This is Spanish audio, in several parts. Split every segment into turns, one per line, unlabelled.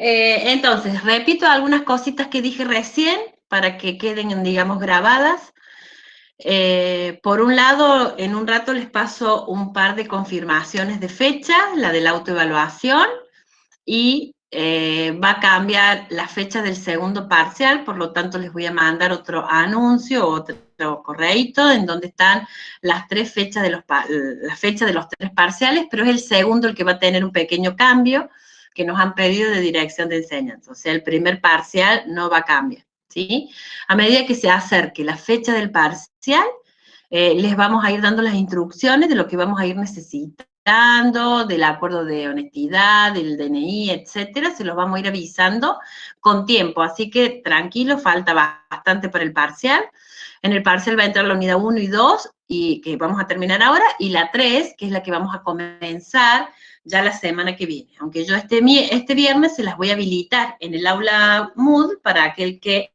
Entonces, repito algunas cositas que dije recién para que queden, digamos, grabadas. Por un lado, en un rato les paso un par de confirmaciones de fecha, la de la autoevaluación, y va a cambiar la fecha del segundo parcial, por lo tanto les voy a mandar otro anuncio, otro correíto, en donde están las tres fechas de la fecha de los tres parciales, pero es el segundo el que va a tener un pequeño cambio que nos han pedido de dirección de enseñanza. O sea, el primer parcial no va a cambiar, ¿sí? A medida que se acerque la fecha del parcial, les vamos a ir dando las instrucciones de lo que vamos a ir necesitando, del acuerdo de honestidad, del DNI, etcétera, se los vamos a ir avisando con tiempo, así que tranquilo, falta bastante para el parcial. En el parcial va a entrar la unidad 1 y 2, y que vamos a terminar ahora, y la 3, que es la que vamos a comenzar ya la semana que viene. Aunque yo este viernes se las voy a habilitar en el aula Moodle para aquel que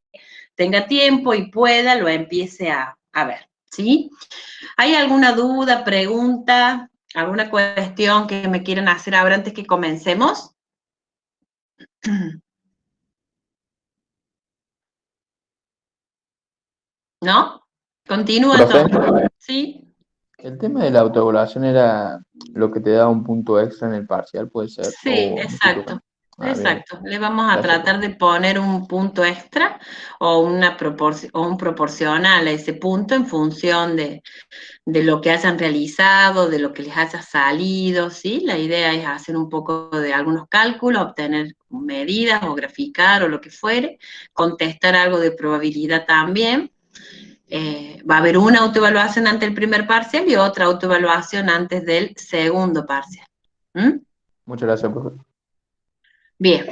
tenga tiempo y pueda, lo empiece a ver, ¿sí? ¿Hay alguna duda, pregunta, alguna cuestión que me quieran hacer ahora antes que comencemos? ¿No? Continúo
Profe,
entonces. ¿Sí?
el tema de la autoevaluación era lo que te da un punto extra en el parcial, ¿puede ser?
Sí,
¿O me estoy
exacto.
equivocando? Ah, bien, bien.
Exacto. Le vamos a
Gracias,
tratar
profe.
de poner un punto extra o un proporcional a ese punto en función de lo que hayan realizado, de lo que les haya salido, ¿sí? La idea es hacer un poco de algunos cálculos, obtener medidas o graficar o lo que fuere, contestar algo de probabilidad también. Va a haber una autoevaluación ante el primer parcial y otra autoevaluación antes del segundo parcial. ¿Mm?
Muchas gracias, profe.
Bien,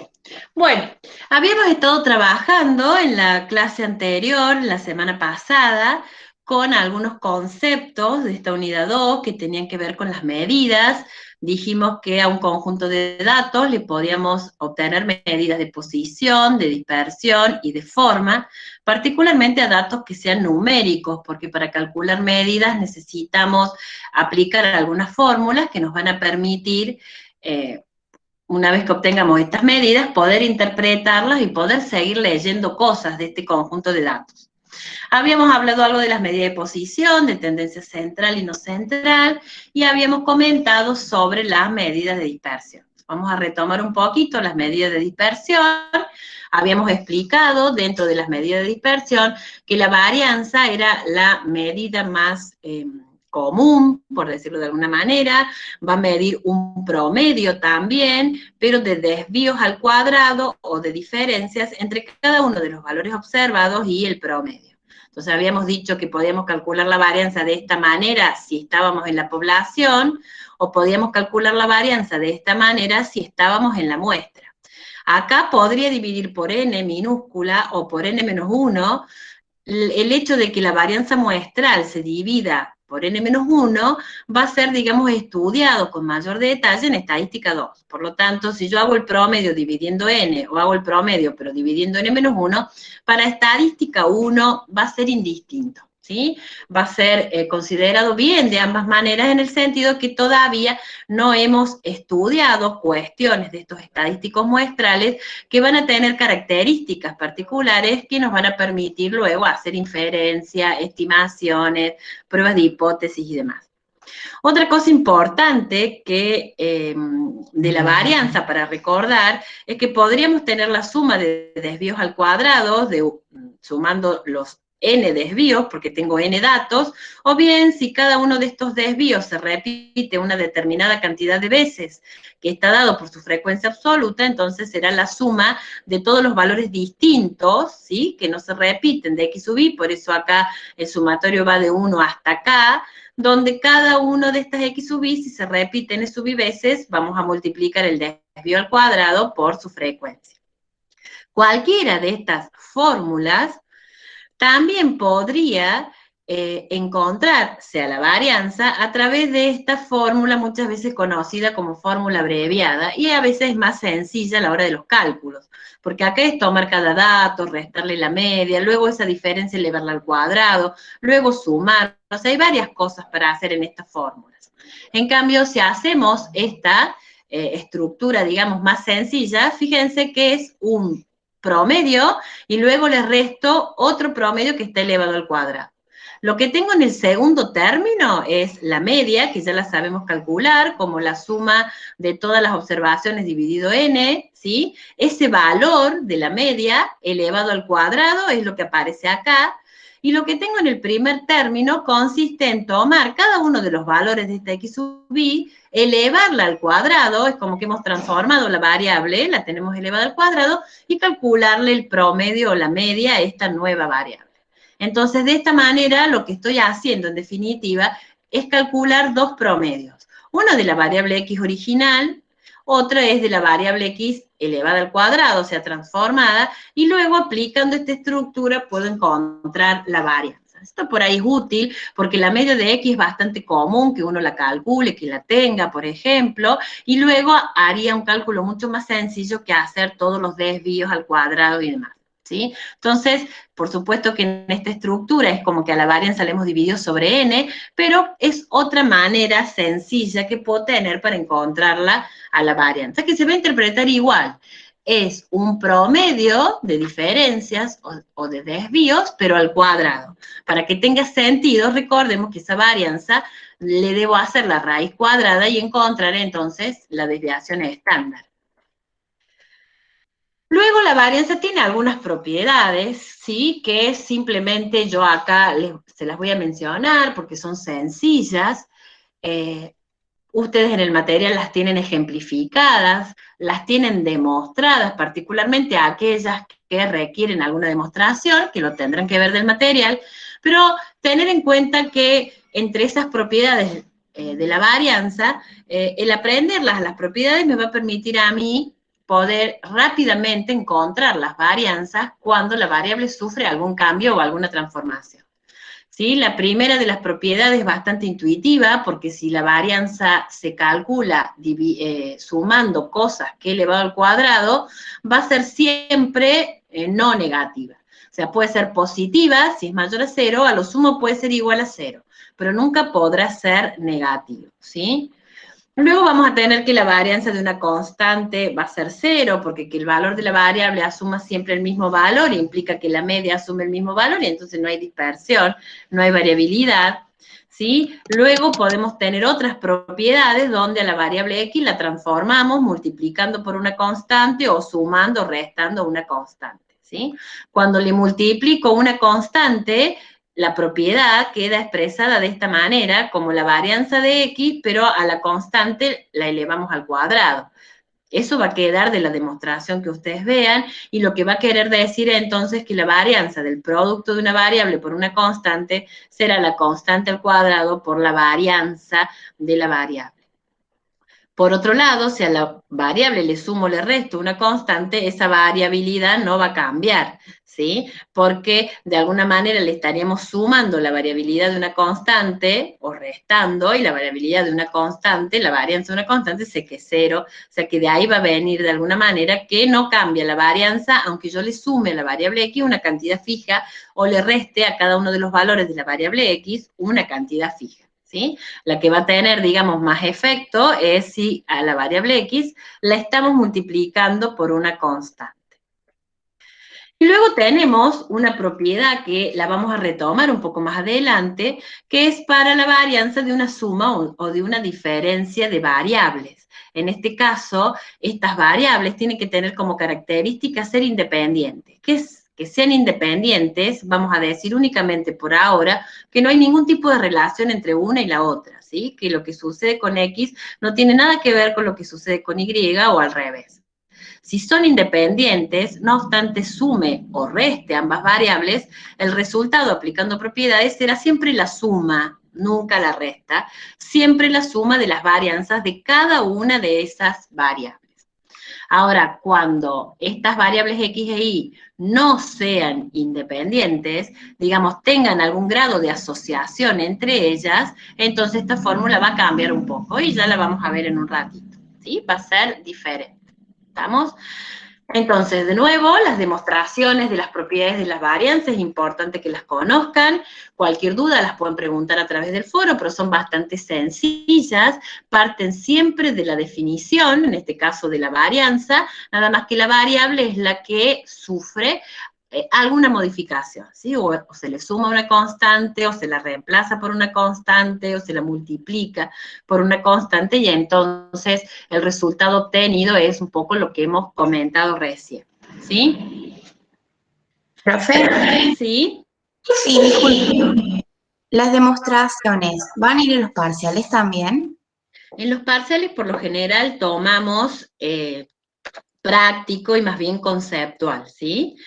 bueno, habíamos estado trabajando en la clase anterior, la semana pasada, con algunos conceptos de esta unidad 2 que tenían que ver con las medidas. Dijimos que a un conjunto de datos le podíamos obtener medidas de posición, de dispersión y de forma, particularmente a datos que sean numéricos, porque para calcular medidas necesitamos aplicar algunas fórmulas que nos van a permitir una vez que obtengamos estas medidas, poder interpretarlas y poder seguir leyendo cosas de este conjunto de datos. Habíamos hablado algo de las medidas de posición, de tendencia central y no central, y habíamos comentado sobre las medidas de dispersión. Vamos a retomar un poquito las medidas de dispersión. Habíamos explicado dentro de las medidas de dispersión que la varianza era la medida más común, por decirlo de alguna manera, va a medir un promedio también, pero de desvíos al cuadrado o de diferencias entre cada uno de los valores observados y el promedio. Entonces habíamos dicho que podíamos calcular la varianza de esta manera si estábamos en la población, o podíamos calcular la varianza de esta manera si estábamos en la muestra. Acá podría dividir por n minúscula o por n menos 1, el hecho de que la varianza muestral se divida por n-1 va a ser, digamos, estudiado con mayor detalle en estadística 2. Por lo tanto, si yo hago el promedio dividiendo n, o hago el promedio pero dividiendo n-1, para estadística 1 va a ser indistinto, ¿sí? Va a ser considerado bien de ambas maneras en el sentido que todavía no hemos estudiado cuestiones de estos estadísticos muestrales que van a tener características particulares que nos van a permitir luego hacer inferencias, estimaciones, pruebas de hipótesis y demás. Otra cosa importante que de la varianza para recordar es que podríamos tener la suma de desvíos al cuadrado, sumando los n desvíos, porque tengo n datos, o bien si cada uno de estos desvíos se repite una determinada cantidad de veces, que está dado por su frecuencia absoluta, entonces será la suma de todos los valores distintos, ¿sí? Que no se repiten de x sub y, por eso acá el sumatorio va de 1 hasta k, donde cada uno de estas x sub i, si se repite n sub i veces, vamos a multiplicar el desvío al cuadrado por su frecuencia. Cualquiera de estas fórmulas también podría encontrarse a la varianza a través de esta fórmula muchas veces conocida como fórmula abreviada, y a veces es más sencilla a la hora de los cálculos, porque acá es tomar cada dato, restarle la media, luego esa diferencia elevarla al cuadrado, luego sumar, o sea, hay varias cosas para hacer en estas fórmulas. En cambio, si hacemos esta estructura, digamos, más sencilla, fíjense que es un promedio y luego le resto otro promedio que está elevado al cuadrado. Lo que tengo en el segundo término es la media, que ya la sabemos calcular, como la suma de todas las observaciones dividido n, ¿sí? Ese valor de la media elevado al cuadrado es lo que aparece acá, y lo que tengo en el primer término consiste en tomar cada uno de los valores de esta x sub y, elevarla al cuadrado, es como que hemos transformado la variable, la tenemos elevada al cuadrado, y calcularle el promedio o la media a esta nueva variable. Entonces, de esta manera, lo que estoy haciendo, en definitiva, es calcular dos promedios. Uno de la variable x original, otra es de la variable x elevada al cuadrado, o sea, transformada, y luego aplicando esta estructura puedo encontrar la varianza. Esto por ahí es útil porque la media de x es bastante común que uno la calcule, que la tenga, por ejemplo, y luego haría un cálculo mucho más sencillo que hacer todos los desvíos al cuadrado y demás. ¿Sí? Entonces, por supuesto que en esta estructura es como que a la varianza le hemos dividido sobre n, pero es otra manera sencilla que puedo tener para encontrarla a la varianza, que se va a interpretar igual. Es un promedio de diferencias o de desvíos, pero al cuadrado. Para que tenga sentido, recordemos que esa varianza le debo hacer la raíz cuadrada y encontrar entonces la desviación estándar. Luego la varianza tiene algunas propiedades, ¿sí? Que simplemente yo acá se las voy a mencionar porque son sencillas. Ustedes en el material las tienen ejemplificadas, las tienen demostradas, particularmente aquellas que requieren alguna demostración, que lo tendrán que ver del material, pero tener en cuenta que entre esas propiedades de la varianza, el aprenderlas, las propiedades, me va a permitir a mí poder rápidamente encontrar las varianzas cuando la variable sufre algún cambio o alguna transformación. ¿Sí? La primera de las propiedades es bastante intuitiva, porque si la varianza se calcula sumando cosas que elevado al cuadrado, va a ser siempre no negativa. O sea, puede ser positiva, si es mayor a 0, a lo sumo puede ser igual a 0, pero nunca podrá ser negativo, ¿sí? Luego vamos a tener que la varianza de una constante va a ser 0, porque que el valor de la variable asuma siempre el mismo valor, implica que la media asume el mismo valor, y entonces no hay dispersión, no hay variabilidad, ¿sí? Luego podemos tener otras propiedades donde a la variable x la transformamos multiplicando por una constante o sumando o restando una constante, ¿sí? Cuando le multiplico una constante, la propiedad queda expresada de esta manera, como la varianza de x, pero a la constante la elevamos al cuadrado. Eso va a quedar de la demostración que ustedes vean, y lo que va a querer decir entonces que la varianza del producto de una variable por una constante será la constante al cuadrado por la varianza de la variable. Por otro lado, si a la variable le sumo o le resto una constante, esa variabilidad no va a cambiar, ¿sí? Porque de alguna manera le estaríamos sumando la variabilidad de una constante o restando, y la variabilidad de una constante, la varianza de una constante, sé que es 0, o sea que de ahí va a venir de alguna manera que no cambia la varianza, aunque yo le sume a la variable x una cantidad fija o le reste a cada uno de los valores de la variable x una cantidad fija. ¿Sí? La que va a tener, digamos, más efecto es si a la variable x la estamos multiplicando por una constante. Y luego tenemos una propiedad que la vamos a retomar un poco más adelante, que es para la varianza de una suma o de una diferencia de variables. En este caso, estas variables tienen que tener como característica ser independientes. ¿Qué es? Que sean independientes, vamos a decir únicamente por ahora, que no hay ningún tipo de relación entre una y la otra, ¿sí? Que lo que sucede con X no tiene nada que ver con lo que sucede con Y o al revés. Si son independientes, no obstante sume o reste ambas variables, el resultado aplicando propiedades será siempre la suma, nunca la resta, siempre la suma de las varianzas de cada una de esas variables. Ahora, cuando estas variables x e y no sean independientes, digamos, tengan algún grado de asociación entre ellas, entonces esta fórmula va a cambiar un poco y ya la vamos a ver en un ratito, ¿sí? Va a ser diferente. ¿Estamos? Entonces, de nuevo, las demostraciones de las propiedades de las varianzas es importante que las conozcan. Cualquier duda las pueden preguntar a través del foro, pero son bastante sencillas. Parten siempre de la definición, en este caso de la varianza, nada más que la variable es la que sufre alguna modificación, ¿sí? O se le suma una constante, o se la reemplaza por una constante, o se la multiplica por una constante, y entonces el resultado obtenido es un poco lo que hemos comentado recién, ¿sí?
Profe,
¿Sí?
sí, disculpe. ¿Las demostraciones van a ir en los parciales también?
En los parciales, por lo general, tomamos práctico y más bien conceptual, ¿sí?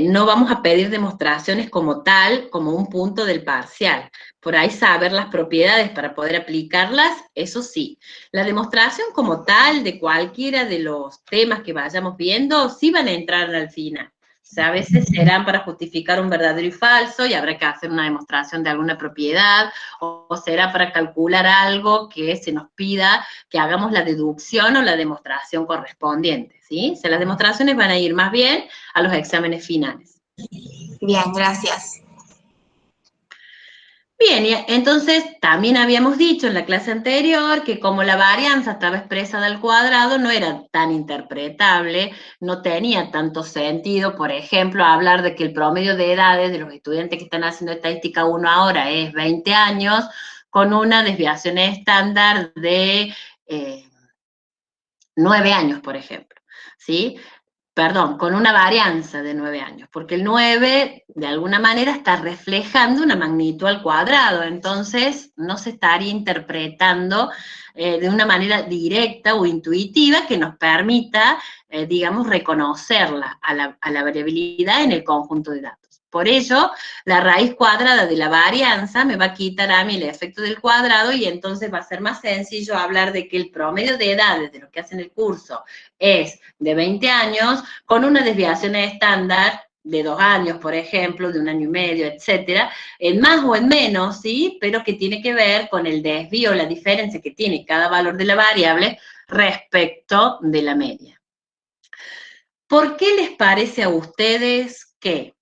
No vamos a pedir demostraciones como tal, como un punto del parcial. Por ahí saber las propiedades para poder aplicarlas, eso sí. La demostración como tal de cualquiera de los temas que vayamos viendo, sí van a entrar al final. O sea, a veces serán para justificar un verdadero y falso y habrá que hacer una demostración de alguna propiedad, o será para calcular algo que se nos pida que hagamos la deducción o la demostración correspondiente, ¿sí? O sea, las demostraciones van a ir más bien a los exámenes finales.
Bien, gracias.
Bien, y entonces también habíamos dicho en la clase anterior que como la varianza estaba expresada al cuadrado, no era tan interpretable, no tenía tanto sentido, por ejemplo, hablar de que el promedio de edades de los estudiantes que están haciendo estadística 1 ahora es 20 años, con una desviación estándar de 9 años, por ejemplo, ¿sí? Perdón, con una varianza de 9 años, porque el 9 de alguna manera está reflejando una magnitud al cuadrado, entonces no se estaría interpretando de una manera directa o intuitiva que nos permita, digamos, reconocerla a la variabilidad en el conjunto de datos. Por ello, la raíz cuadrada de la varianza me va a quitar a mí el efecto del cuadrado y entonces va a ser más sencillo hablar de que el promedio de edades de los que hacen el curso es de 20 años, con una desviación estándar de 2 años, por ejemplo, de 1 año y medio, etcétera, en más o en menos, ¿sí? Pero que tiene que ver con el desvío, la diferencia que tiene cada valor de la variable respecto de la media. ¿Por qué les parece a ustedes que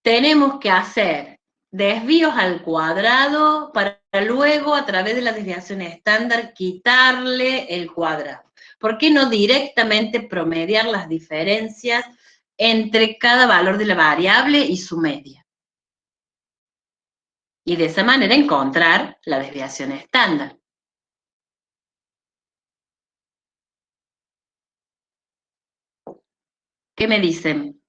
tenemos que hacer desvíos al cuadrado para luego, a través de la desviación estándar, quitarle el cuadrado? ¿Por qué no directamente promediar las diferencias entre cada valor de la variable y su media? Y de esa manera encontrar la desviación estándar. ¿Qué me dicen?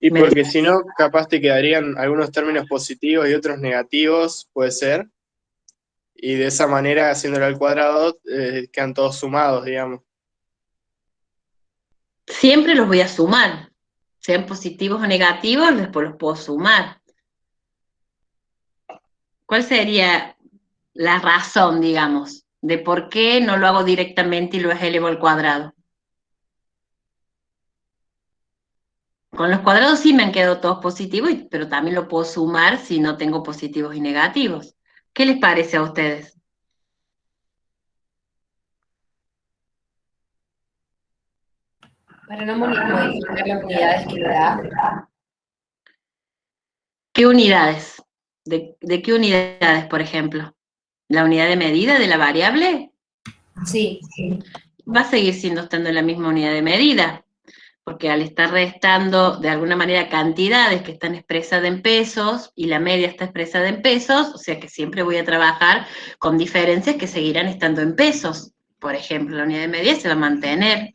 Y porque si no, capaz te quedarían algunos términos positivos y otros negativos, puede ser. Y de esa manera, haciéndolo al cuadrado, quedan todos sumados, digamos.
Siempre los voy a sumar. Sean positivos o negativos, después los puedo sumar. ¿Cuál sería la razón, digamos, de por qué no lo hago directamente y lo elevo al cuadrado? Con los cuadrados sí me han quedado todos positivos, pero también lo puedo sumar si no tengo positivos y negativos. ¿Qué les parece a ustedes?
Para no modificar las unidades que le da.
¿Qué unidades? ¿De qué unidades, por ejemplo? ¿La unidad de medida de la variable?
Sí.
Va a seguir siendo estando en la misma unidad de medida, porque al estar restando de alguna manera cantidades que están expresadas en pesos y la media está expresada en pesos, o sea que siempre voy a trabajar con diferencias que seguirán estando en pesos. Por ejemplo, la unidad de medida se va a mantener.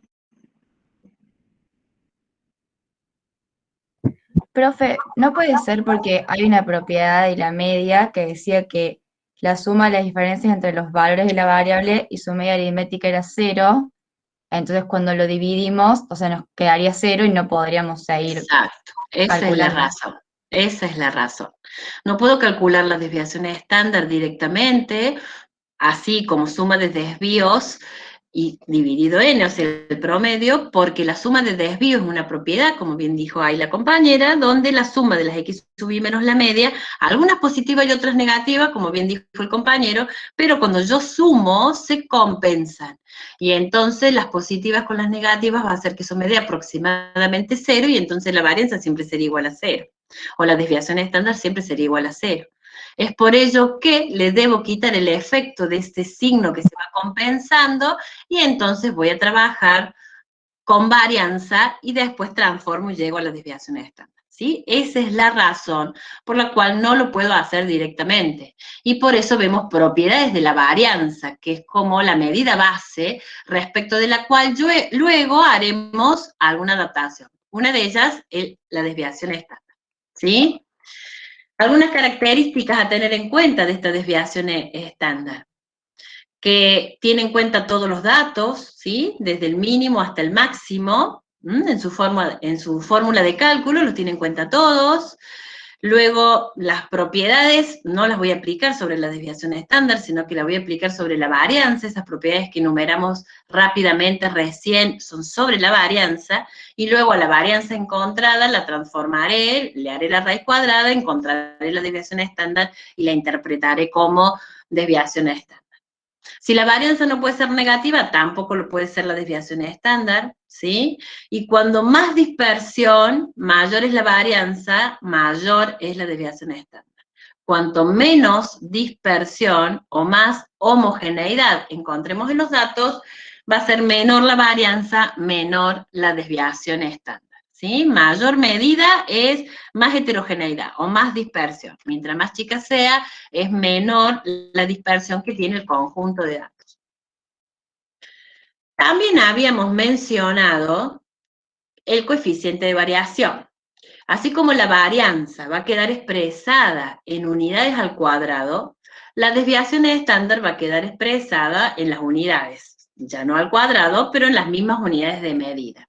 Profe, no puede ser porque hay una propiedad de la media que decía que la suma de las diferencias entre los valores de la variable y su media aritmética era 0. Entonces, cuando lo dividimos, o sea, nos quedaría 0 y no podríamos seguir
Exacto, esa es la
calculando.
razón. Esa es la razón. No puedo calcular las desviaciones estándar directamente, así como suma de desvíos, y dividido n, o sea, el promedio, porque la suma de desvíos es una propiedad, como bien dijo ahí la compañera, donde la suma de las x sub i menos la media, algunas positivas y otras negativas, como bien dijo el compañero, pero cuando yo sumo, se compensan. Y entonces las positivas con las negativas va a hacer que eso me dé aproximadamente 0, y entonces la varianza siempre sería igual a 0. O la desviación estándar siempre sería igual a 0. Es por ello que le debo quitar el efecto de este signo que se va compensando, y entonces voy a trabajar con varianza y después transformo y llego a la desviación estándar, ¿sí? Esa es la razón por la cual no lo puedo hacer directamente. Y por eso vemos propiedades de la varianza, que es como la medida base respecto de la cual luego haremos alguna adaptación. Una de ellas es la desviación estándar, ¿sí? Algunas características a tener en cuenta de esta desviación estándar, que tiene en cuenta todos los datos, ¿sí? Desde el mínimo hasta el máximo, en su fórmula de cálculo los tiene en cuenta todos. Luego, las propiedades no las voy a aplicar sobre la desviación estándar, sino que las voy a aplicar sobre la varianza. Esas propiedades que enumeramos rápidamente recién son sobre la varianza, y luego a la varianza encontrada la transformaré, le haré la raíz cuadrada, encontraré la desviación estándar y la interpretaré como desviación estándar. Si la varianza no puede ser negativa, tampoco lo puede ser la desviación estándar, ¿sí? Y cuando más dispersión, mayor es la varianza, mayor es la desviación estándar. Cuanto menos dispersión o más homogeneidad encontremos en los datos, va a ser menor la varianza, menor la desviación estándar. ¿Sí? Mayor medida es más heterogeneidad o más dispersión. Mientras más chica sea, es menor la dispersión que tiene el conjunto de datos. También habíamos mencionado el coeficiente de variación. Así como la varianza va a quedar expresada en unidades al cuadrado, la desviación estándar va a quedar expresada en las unidades, ya no al cuadrado, pero en las mismas unidades de medida.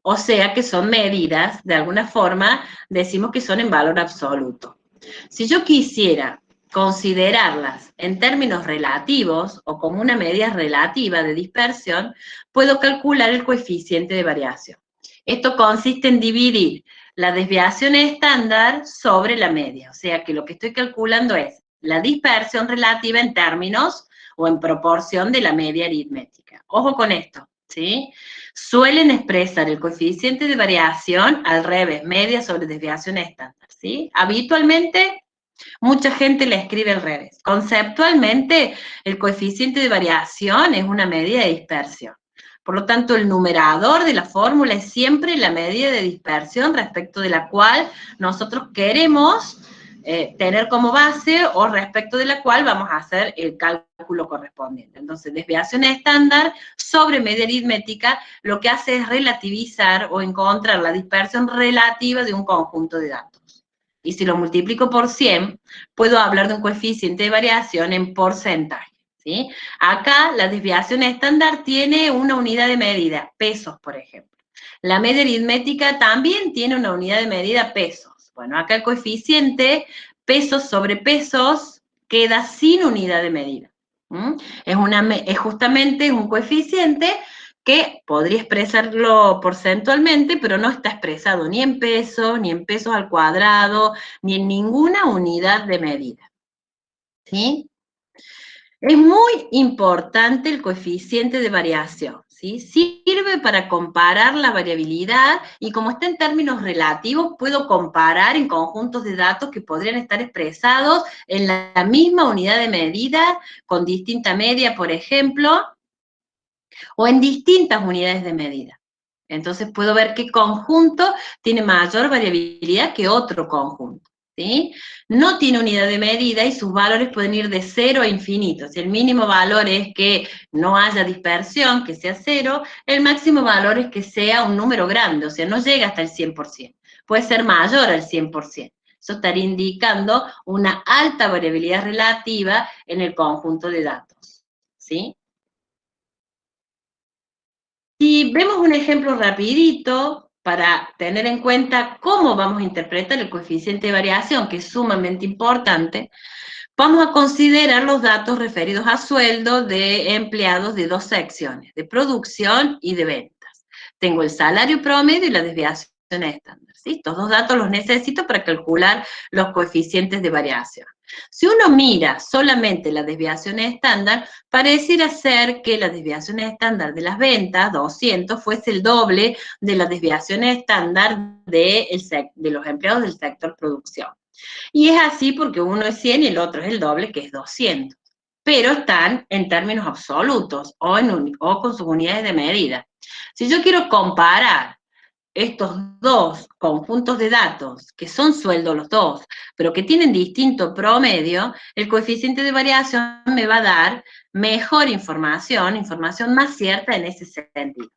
O sea que son medidas, de alguna forma, decimos que son en valor absoluto. Si yo quisiera considerarlas en términos relativos o como una medida relativa de dispersión, puedo calcular el coeficiente de variación. Esto consiste en dividir la desviación estándar sobre la media, o sea que lo que estoy calculando es la dispersión relativa en términos o en proporción de la media aritmética. Ojo con esto, ¿sí? Suelen expresar el coeficiente de variación al revés, media sobre desviación estándar, ¿sí? Habitualmente, mucha gente le escribe al revés. Conceptualmente, el coeficiente de variación es una medida de dispersión. Por lo tanto, el numerador de la fórmula es siempre la medida de dispersión respecto de la cual nosotros queremos tener como base o respecto de la cual vamos a hacer el cálculo correspondiente. Entonces, desviación estándar sobre media aritmética lo que hace es relativizar o encontrar la dispersión relativa de un conjunto de datos. Y si lo multiplico por 100, puedo hablar de un coeficiente de variación en porcentaje, ¿sí? Acá la desviación estándar tiene una unidad de medida, pesos, por ejemplo. La media aritmética también tiene una unidad de medida, pesos. Bueno, acá el coeficiente pesos sobre pesos queda sin unidad de medida. Es justamente un coeficiente que podría expresarlo porcentualmente, pero no está expresado ni en pesos al cuadrado, ni en ninguna unidad de medida. ¿Sí? Es muy importante el coeficiente de variación, ¿sí? Sirve para comparar la variabilidad y como está en términos relativos, puedo comparar en conjuntos de datos que podrían estar expresados en la misma unidad de medida, con distinta media, por ejemplo, o en distintas unidades de medida. Entonces puedo ver qué conjunto tiene mayor variabilidad que otro conjunto. ¿Sí? No tiene unidad de medida y sus valores pueden ir de 0 a infinito. Si el mínimo valor es que no haya dispersión, que sea 0, el máximo valor es que sea un número grande, o sea, no llega hasta el 100%. Puede ser mayor al 100%. Eso estaría indicando una alta variabilidad relativa en el conjunto de datos. ¿Sí? Si vemos un ejemplo rapidito, para tener en cuenta cómo vamos a interpretar el coeficiente de variación, que es sumamente importante, Vamos a considerar los datos referidos a sueldo de empleados de dos secciones, de producción y de ventas. Tengo el salario promedio y la desviación estándar, ¿sí? Estos dos datos los necesito para calcular los coeficientes de variación. Si uno mira solamente la desviación estándar, pareciera ser que la desviación estándar de las ventas, 200, fuese el doble de la desviación estándar de los empleados del sector producción. Y es así porque uno es 100 y el otro es el doble, que es 200. Pero están en términos absolutos o con sus unidades de medida. Si yo quiero comparar estos dos conjuntos de datos, que son sueldos los dos, pero que tienen distinto promedio, el coeficiente de variación me va a dar mejor información más cierta en ese sentido.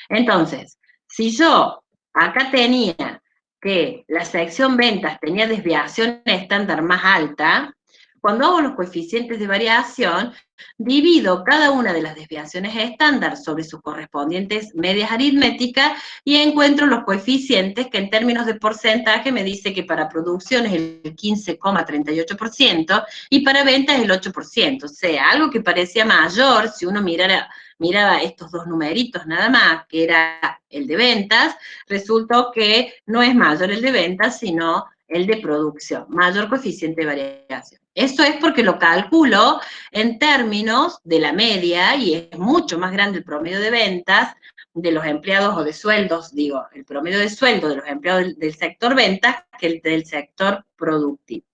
Entonces, si yo acá tenía que la sección ventas tenía desviación estándar más alta, cuando hago los coeficientes de variación, divido cada una de las desviaciones estándar sobre sus correspondientes medias aritméticas y encuentro los coeficientes que en términos de porcentaje me dice que para producción es el 15,38% y para ventas es el 8%. O sea, algo que parecía mayor si uno miraba estos dos numeritos nada más, que era el de ventas, resultó que no es mayor el de ventas, sino el de producción, mayor coeficiente de variación. Eso es porque lo calculo en términos de la media y es mucho más grande el promedio de ventas de los empleados o de sueldos, digo, el promedio de sueldo de los empleados del sector ventas que el del sector productivo.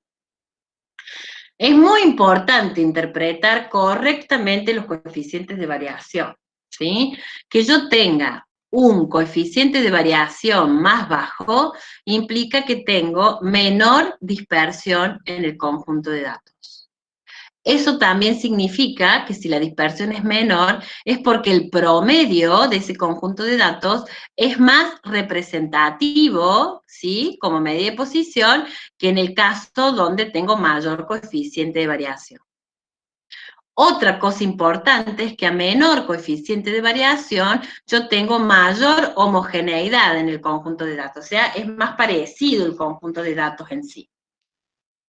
Es muy importante interpretar correctamente los coeficientes de variación, ¿sí? Que yo tenga un coeficiente de variación más bajo implica que tengo menor dispersión en el conjunto de datos. Eso también significa que si la dispersión es menor, es porque el promedio de ese conjunto de datos es más representativo, ¿sí? Como medida de posición, que en el caso donde tengo mayor coeficiente de variación. Otra cosa importante es que a menor coeficiente de variación, yo tengo mayor homogeneidad en el conjunto de datos, o sea, es más parecido el conjunto de datos en sí.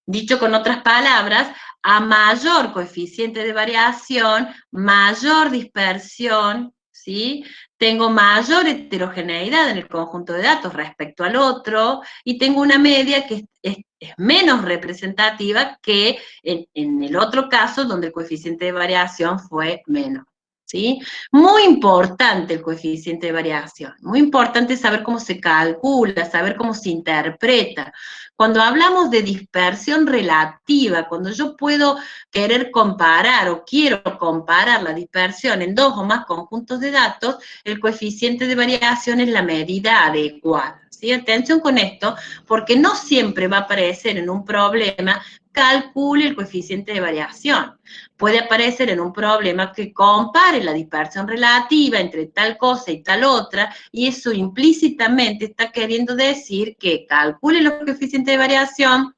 Dicho con otras palabras, a mayor coeficiente de variación, mayor dispersión, ¿sí? Tengo mayor heterogeneidad en el conjunto de datos respecto al otro, y tengo una media que es menos representativa que en el otro caso, donde el coeficiente de variación fue menor. ¿Sí? Muy importante el coeficiente de variación, muy importante saber cómo se calcula, saber cómo se interpreta. Cuando hablamos de dispersión relativa, cuando yo puedo querer comparar o quiero comparar la dispersión en dos o más conjuntos de datos, el coeficiente de variación es la medida adecuada. ¿Sí? Atención con esto, porque no siempre va a aparecer en un problema calcule el coeficiente de variación. Puede aparecer en un problema que compare la dispersión relativa entre tal cosa y tal otra, y eso implícitamente está queriendo decir que calcule los coeficientes de variación,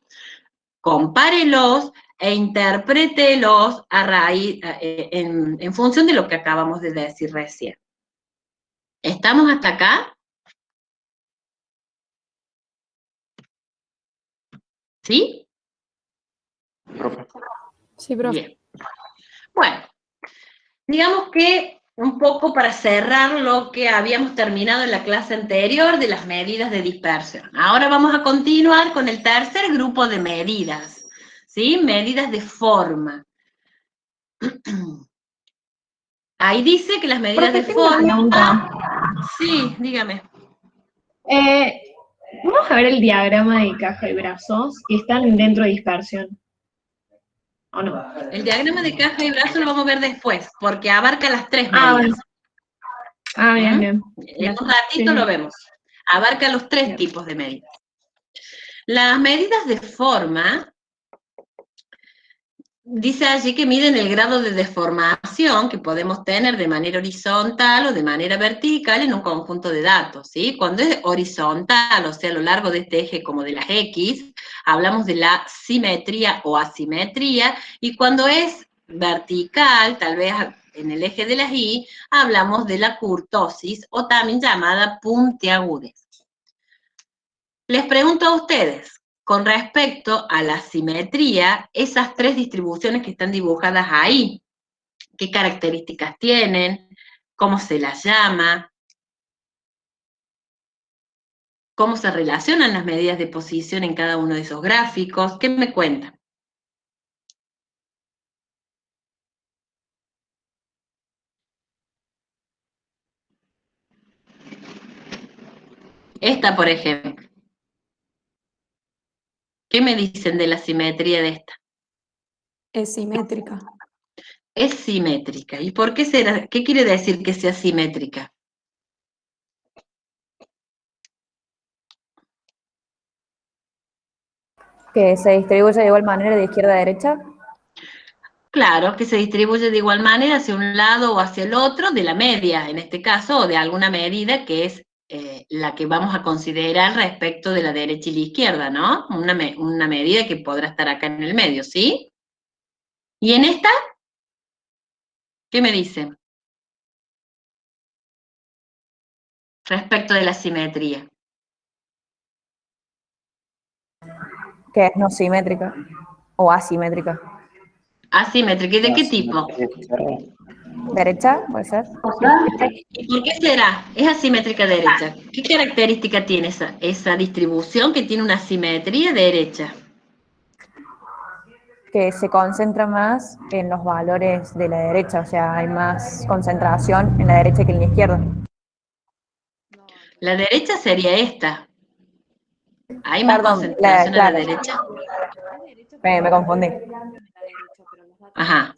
compárelos e interprételos a raíz, en función de lo que acabamos de decir recién. ¿Estamos hasta acá? ¿Sí?
Sí, profe.
Bien. Bueno, digamos que un poco para cerrar lo que habíamos terminado en la clase anterior de las medidas de dispersión. Ahora vamos a continuar con el tercer grupo de medidas, ¿sí? Medidas de forma. Ahí dice que las medidas
Profe,
de
tengo una
forma...
pregunta.
Sí, dígame.
Vamos a ver el diagrama de caja y brazos que están dentro de dispersión. ¿O no?
El diagrama de caja y brazo lo vamos a ver después, porque abarca las tres
Ah,
medidas.
bien, bien.
En un ratito lo vemos. Abarca los tres tipos de medidas. Las medidas de forma, dice allí que miden el grado de deformación que podemos tener de manera horizontal o de manera vertical en un conjunto de datos, ¿sí? Cuando es horizontal, o sea, a lo largo de este eje como de las X, hablamos de la simetría o asimetría, y cuando es vertical, tal vez en el eje de las Y, hablamos de la kurtosis o también llamada puntiagudez. Les pregunto a ustedes, con respecto a la simetría, esas tres distribuciones que están dibujadas ahí, qué características tienen, cómo se las llama, cómo se relacionan las medidas de posición en cada uno de esos gráficos. ¿Qué me cuentan? Esta, por ejemplo. ¿Qué me dicen de la simetría de esta?
Es simétrica.
Es simétrica. ¿Y por qué será? ¿Qué quiere decir que sea simétrica?
Que se distribuye de igual manera de izquierda a derecha.
Claro, que se distribuye de igual manera hacia un lado o hacia el otro de la media, en este caso, o de alguna medida que es la que vamos a considerar respecto de la derecha y la izquierda, ¿no? Una medida que podrá estar acá en el medio, ¿sí? ¿Y en esta? ¿Qué me dice? Respecto de la simetría.
Que es no simétrica o asimétrica.
Asimétrica. ¿Y de qué tipo?
¿Derecha? ¿Puede ser?
¿Y por qué será? Es asimétrica derecha. ¿Qué característica tiene esa distribución que tiene una simetría derecha?
Que se concentra más en los valores de la derecha, o sea, hay más concentración en la derecha que en la izquierda.
La derecha sería esta. ¿Hay más
Perdón,
concentración a la
claro,
derecha?
me confundí.
Ajá.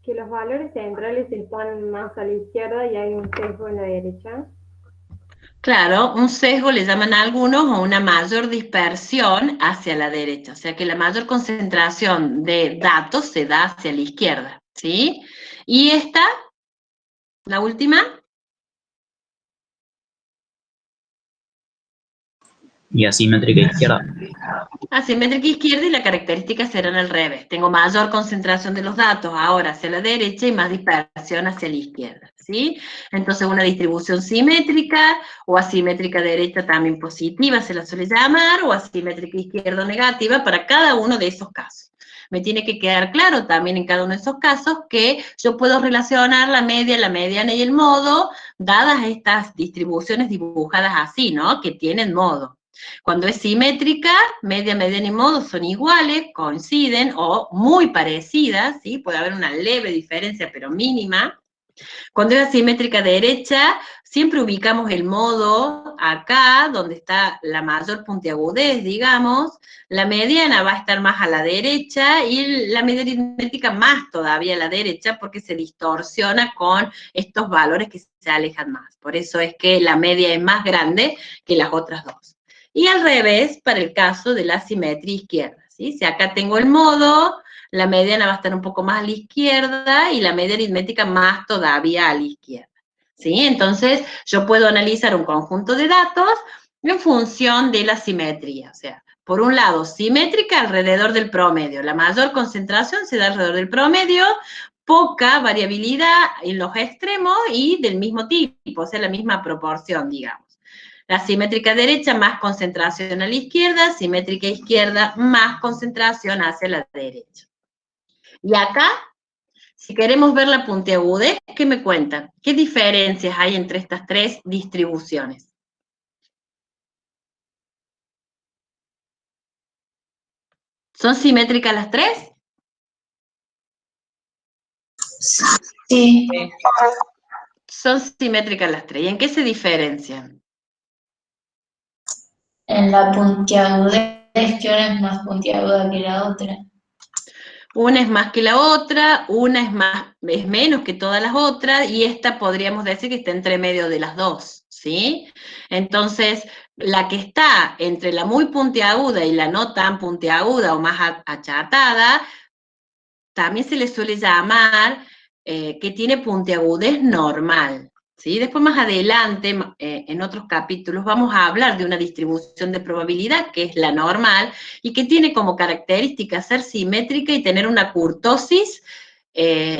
Que los valores centrales están más a la izquierda y hay un sesgo en la derecha.
Claro, un sesgo le llaman a algunos o una mayor dispersión hacia la derecha, o sea que la mayor concentración de datos se da hacia la izquierda, ¿sí? Y esta, la última.
Y asimétrica izquierda.
Asimétrica izquierda y las características serán al revés. Tengo mayor concentración de los datos ahora hacia la derecha y más dispersión hacia la izquierda, ¿sí? Entonces una distribución simétrica o asimétrica derecha también positiva se la suele llamar, o asimétrica izquierda o negativa para cada uno de esos casos. Me tiene que quedar claro también en cada uno de esos casos que yo puedo relacionar la media, la mediana y el modo, dadas estas distribuciones dibujadas así, ¿no? Que tienen modo. Cuando es simétrica, media, mediana y modo son iguales, coinciden o muy parecidas, ¿sí? Puede haber una leve diferencia, pero mínima. Cuando es asimétrica derecha, siempre ubicamos el modo acá, donde está la mayor puntiagudez, digamos. La mediana va a estar más a la derecha y la media aritmética más todavía a la derecha porque se distorsiona con estos valores que se alejan más. Por eso es que la media es más grande que las otras dos. Y al revés, para el caso de la simetría izquierda, ¿sí? Si acá tengo el modo, la mediana va a estar un poco más a la izquierda y la media aritmética más todavía a la izquierda, ¿sí? Entonces, yo puedo analizar un conjunto de datos en función de la simetría, o sea, por un lado, simétrica alrededor del promedio, la mayor concentración se da alrededor del promedio, poca variabilidad en los extremos y del mismo tipo, o sea, la misma proporción, digamos. La simétrica derecha, más concentración a la izquierda, simétrica izquierda, más concentración hacia la derecha. Y acá, si queremos ver la puntiagudez, ¿qué me cuentan? ¿Qué diferencias hay entre estas tres distribuciones? ¿Son simétricas las tres?
Sí.
Son simétricas las tres. ¿Y en qué se diferencian?
En la puntiagudez, que una es más puntiaguda que la otra.
Una es más que la otra, una es menos que todas las otras, y esta podríamos decir que está entre medio de las dos, ¿sí? Entonces, la que está entre la muy puntiaguda y la no tan puntiaguda o más achatada, también se le suele llamar que tiene puntiagudez normal, ¿sí? Después más adelante, en otros capítulos, vamos a hablar de una distribución de probabilidad que es la normal y que tiene como característica ser simétrica y tener una kurtosis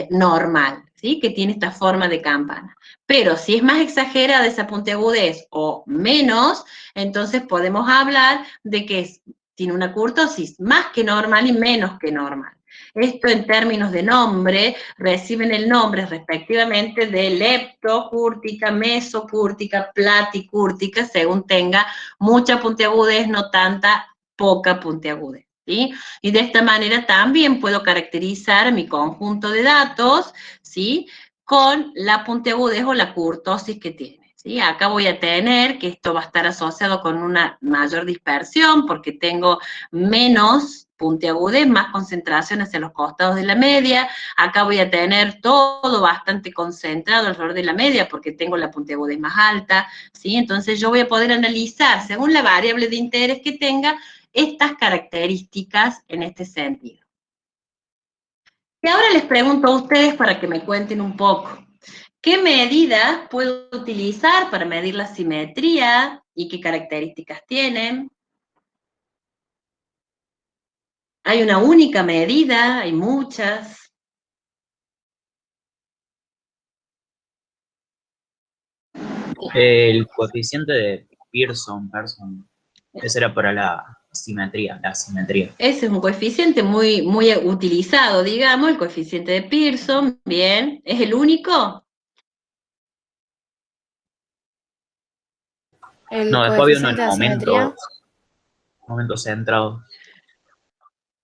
normal, ¿sí? Que tiene esta forma de campana. Pero si es más exagerada esa puntiagudez o menos, entonces podemos hablar de que tiene una curtosis más que normal y menos que normal. Esto en términos de nombre, reciben el nombre respectivamente de leptocúrtica, mesocúrtica, platicúrtica, según tenga mucha puntiagudez, no tanta, poca puntiagudez, ¿sí? Y de esta manera también puedo caracterizar mi conjunto de datos, ¿sí? Con la puntiagudez o la curtosis que tiene, ¿sí? Acá voy a tener que esto va a estar asociado con una mayor dispersión porque tengo menos puntiagudez, más concentración hacia los costados de la media. Acá voy a tener todo bastante concentrado alrededor de la media porque tengo la puntiagudez más alta, ¿sí? Entonces yo voy a poder analizar, según la variable de interés que tenga, estas características en este sentido. Y ahora les pregunto a ustedes para que me cuenten un poco, ¿qué medidas puedo utilizar para medir la simetría y qué características tienen? ¿Hay una única medida? ¿Hay muchas?
El coeficiente de Pearson, ese era para la simetría,
Ese es un coeficiente muy, muy utilizado, digamos, el coeficiente de Pearson, bien. ¿Es el único?
No, después había uno en momentos centrados.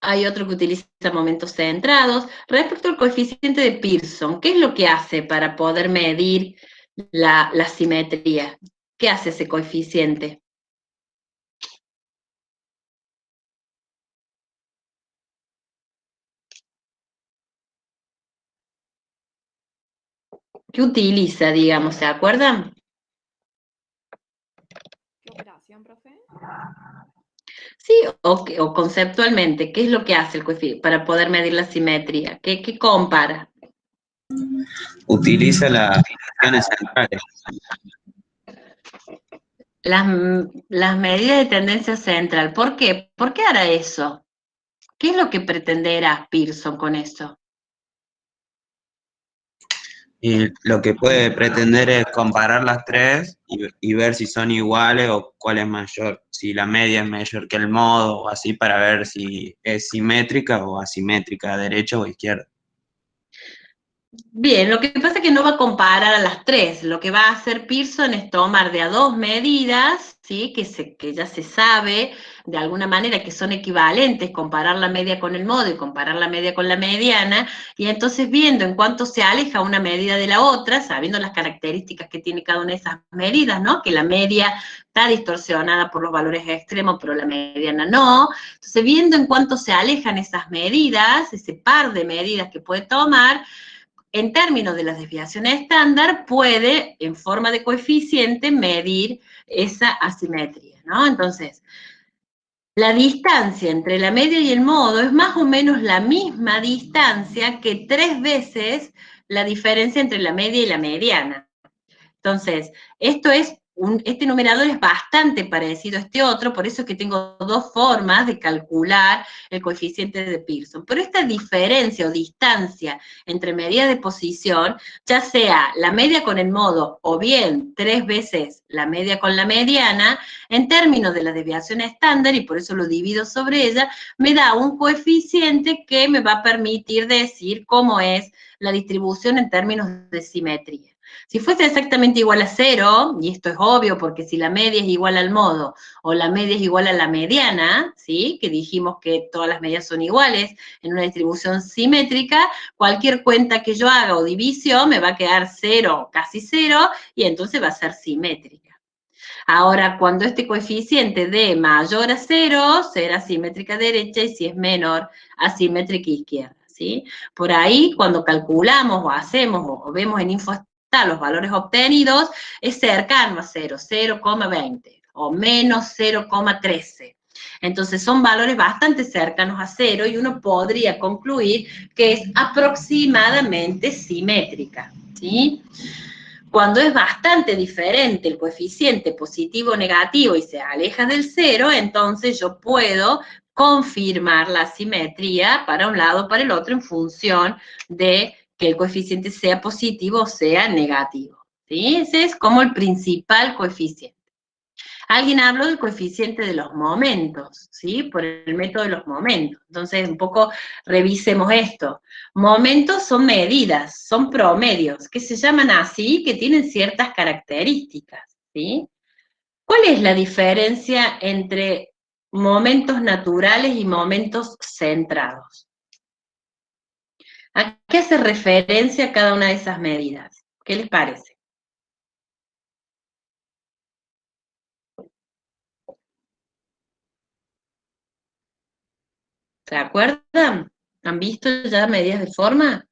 Hay otro que utiliza momentos centrados. Respecto al coeficiente de Pearson, ¿qué es lo que hace para poder medir la simetría? ¿Qué hace ese coeficiente? ¿Qué utiliza, digamos? ¿Se acuerdan?
¿Qué operación, profe?
Sí, o conceptualmente, ¿qué es lo que hace el coeficiente para poder medir la simetría? ¿Qué compara?
Utiliza las direcciones centrales.
Las medidas de tendencia central. ¿Por qué? ¿Por qué hará eso? ¿Qué es lo que pretenderá Pearson con eso?
Y lo que puede pretender es comparar las tres y ver si son iguales o cuál es mayor. Si la media es mayor que el modo o así para ver si es simétrica o asimétrica, derecha o izquierda.
Bien, lo que pasa es que no va a comparar a las tres. Lo que va a hacer Pearson es tomar de a dos medidas, ¿sí? Que ya se sabe de alguna manera que son equivalentes, comparar la media con el modo y comparar la media con la mediana, y entonces viendo en cuánto se aleja una medida de la otra, sabiendo las características que tiene cada una de esas medidas, ¿no? Que la media está distorsionada por los valores extremos, pero la mediana no. Entonces, viendo en cuánto se alejan esas medidas, ese par de medidas que puede tomar, en términos de las desviaciones estándar, puede, en forma de coeficiente, medir esa asimetría, ¿no? Entonces, la distancia entre la media y el modo es más o menos la misma distancia que 3 veces la diferencia entre la media y la mediana. Entonces, este numerador es bastante parecido a este otro, por eso es que tengo dos formas de calcular el coeficiente de Pearson. Pero esta diferencia o distancia entre medidas de posición, ya sea la media con el modo o bien 3 veces la media con la mediana, en términos de la desviación estándar, y por eso lo divido sobre ella, me da un coeficiente que me va a permitir decir cómo es la distribución en términos de simetría. Si fuese exactamente igual a 0, y esto es obvio porque si la media es igual al modo o la media es igual a la mediana, ¿sí? Que dijimos que todas las medias son iguales en una distribución simétrica, cualquier cuenta que yo haga o división me va a quedar 0, casi 0, y entonces va a ser simétrica. Ahora, cuando este coeficiente de mayor a 0, será simétrica derecha, y si es menor, asimétrica izquierda, ¿sí? Por ahí, cuando calculamos o hacemos o vemos en InfoStat los valores obtenidos, es cercano a 0, 0,20 o menos 0,13. Entonces son valores bastante cercanos a 0 y uno podría concluir que es aproximadamente simétrica, ¿sí? Cuando es bastante diferente el coeficiente positivo o negativo y se aleja del 0, entonces yo puedo confirmar la simetría para un lado o para el otro en función de que el coeficiente sea positivo o sea negativo, ¿sí? Ese es como el principal coeficiente. Alguien habló del coeficiente de los momentos, ¿sí? Por el método de los momentos. Entonces, un poco revisemos esto. Momentos son medidas, son promedios, que se llaman así, que tienen ciertas características, ¿sí? ¿Cuál es la diferencia entre momentos naturales y momentos centrados? ¿A qué hace referencia cada una de esas medidas? ¿Qué les parece? ¿Se acuerdan? ¿Han visto ya medidas de forma?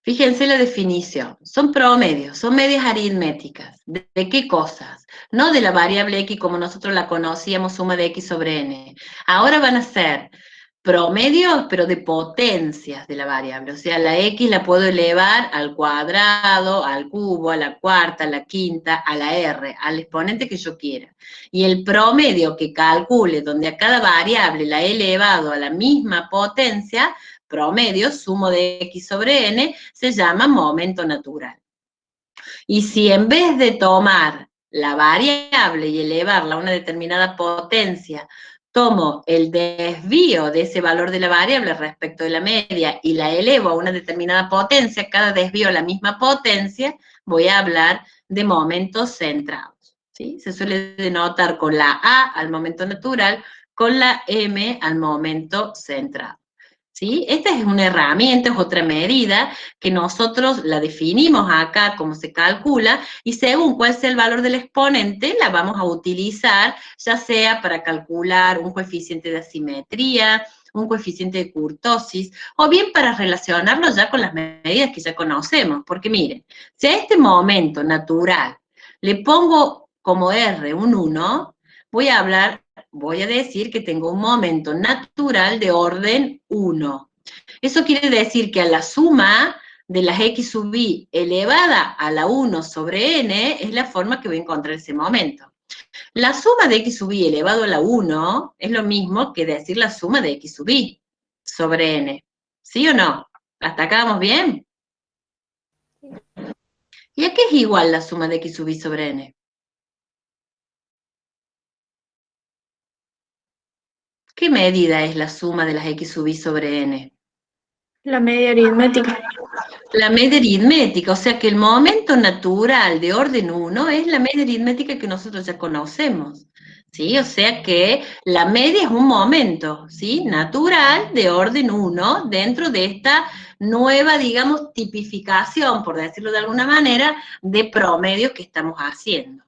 Fíjense la definición, son promedios, son medias aritméticas. ¿De qué cosas? No de la variable x como nosotros la conocíamos, suma de x sobre n. Ahora van a ser promedios, pero de potencias de la variable. O sea, la x la puedo elevar al cuadrado, al cubo, a la cuarta, a la quinta, a la r, al exponente que yo quiera. Y el promedio que calcule, donde a cada variable la he elevado a la misma potencia, promedio, sumo de x sobre n, se llama momento natural. Y si en vez de tomar la variable y elevarla a una determinada potencia, tomo el desvío de ese valor de la variable respecto de la media y la elevo a una determinada potencia, cada desvío a la misma potencia, voy a hablar de momentos centrados, ¿sí? Se suele denotar con la A al momento natural, con la M al momento centrado. ¿Sí? Esta es una herramienta, es otra medida que nosotros la definimos acá, cómo se calcula, y según cuál sea el valor del exponente, la vamos a utilizar, ya sea para calcular un coeficiente de asimetría, un coeficiente de kurtosis, o bien para relacionarlo ya con las medidas que ya conocemos, porque miren, si a este momento natural le pongo como R un 1, voy a decir que tengo un momento natural de orden 1. Eso quiere decir que a la suma de las x sub i elevada a la 1 sobre n es la forma que voy a encontrar ese momento. La suma de x sub i elevado a la 1 es lo mismo que decir la suma de x sub i sobre n. ¿Sí o no? ¿Hasta acá vamos bien? ¿Y a qué es igual la suma de x sub i sobre n? ¿Qué medida es la suma de las x sub i sobre n?
La media aritmética.
La media aritmética, o sea que el momento natural de orden 1 es la media aritmética que nosotros ya conocemos, ¿sí? O sea que la media es un momento, ¿sí? Natural de orden 1 dentro de esta nueva, digamos, tipificación, por decirlo de alguna manera, de promedio que estamos haciendo.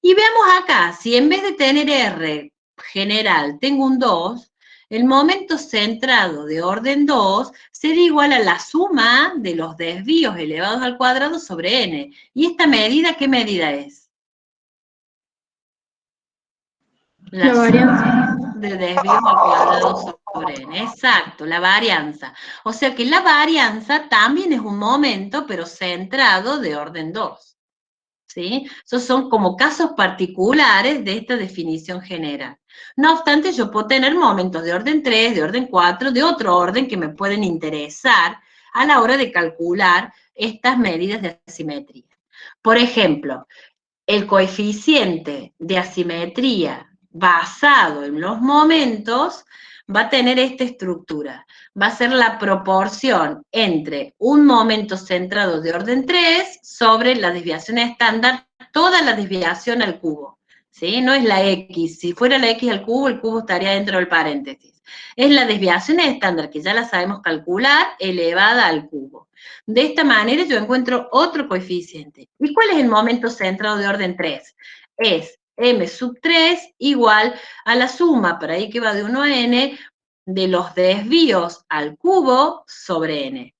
Y veamos acá, si en vez de tener R general tengo un 2, el momento centrado de orden 2 será igual a la suma de los desvíos elevados al cuadrado sobre n. ¿Y esta medida qué medida es? La varianza de desvíos al cuadrado sobre n. Exacto, la varianza. O sea que la varianza también es un momento, pero centrado de orden 2. ¿Sí? Esos son como casos particulares de esta definición general. No obstante, yo puedo tener momentos de orden 3, de orden 4, de otro orden que me pueden interesar a la hora de calcular estas medidas de asimetría. Por ejemplo, el coeficiente de asimetría basado en los momentos va a tener esta estructura. Va a ser la proporción entre un momento centrado de orden 3 sobre la desviación estándar, toda la desviación al cubo. ¿Sí? No es la x. Si fuera la x al cubo, el cubo estaría dentro del paréntesis. Es la desviación estándar, que ya la sabemos calcular, elevada al cubo. De esta manera yo encuentro otro coeficiente. ¿Y cuál es el momento centrado de orden 3? Es m sub 3 igual a la suma, para ahí que va de 1 a n, de los desvíos al cubo sobre n.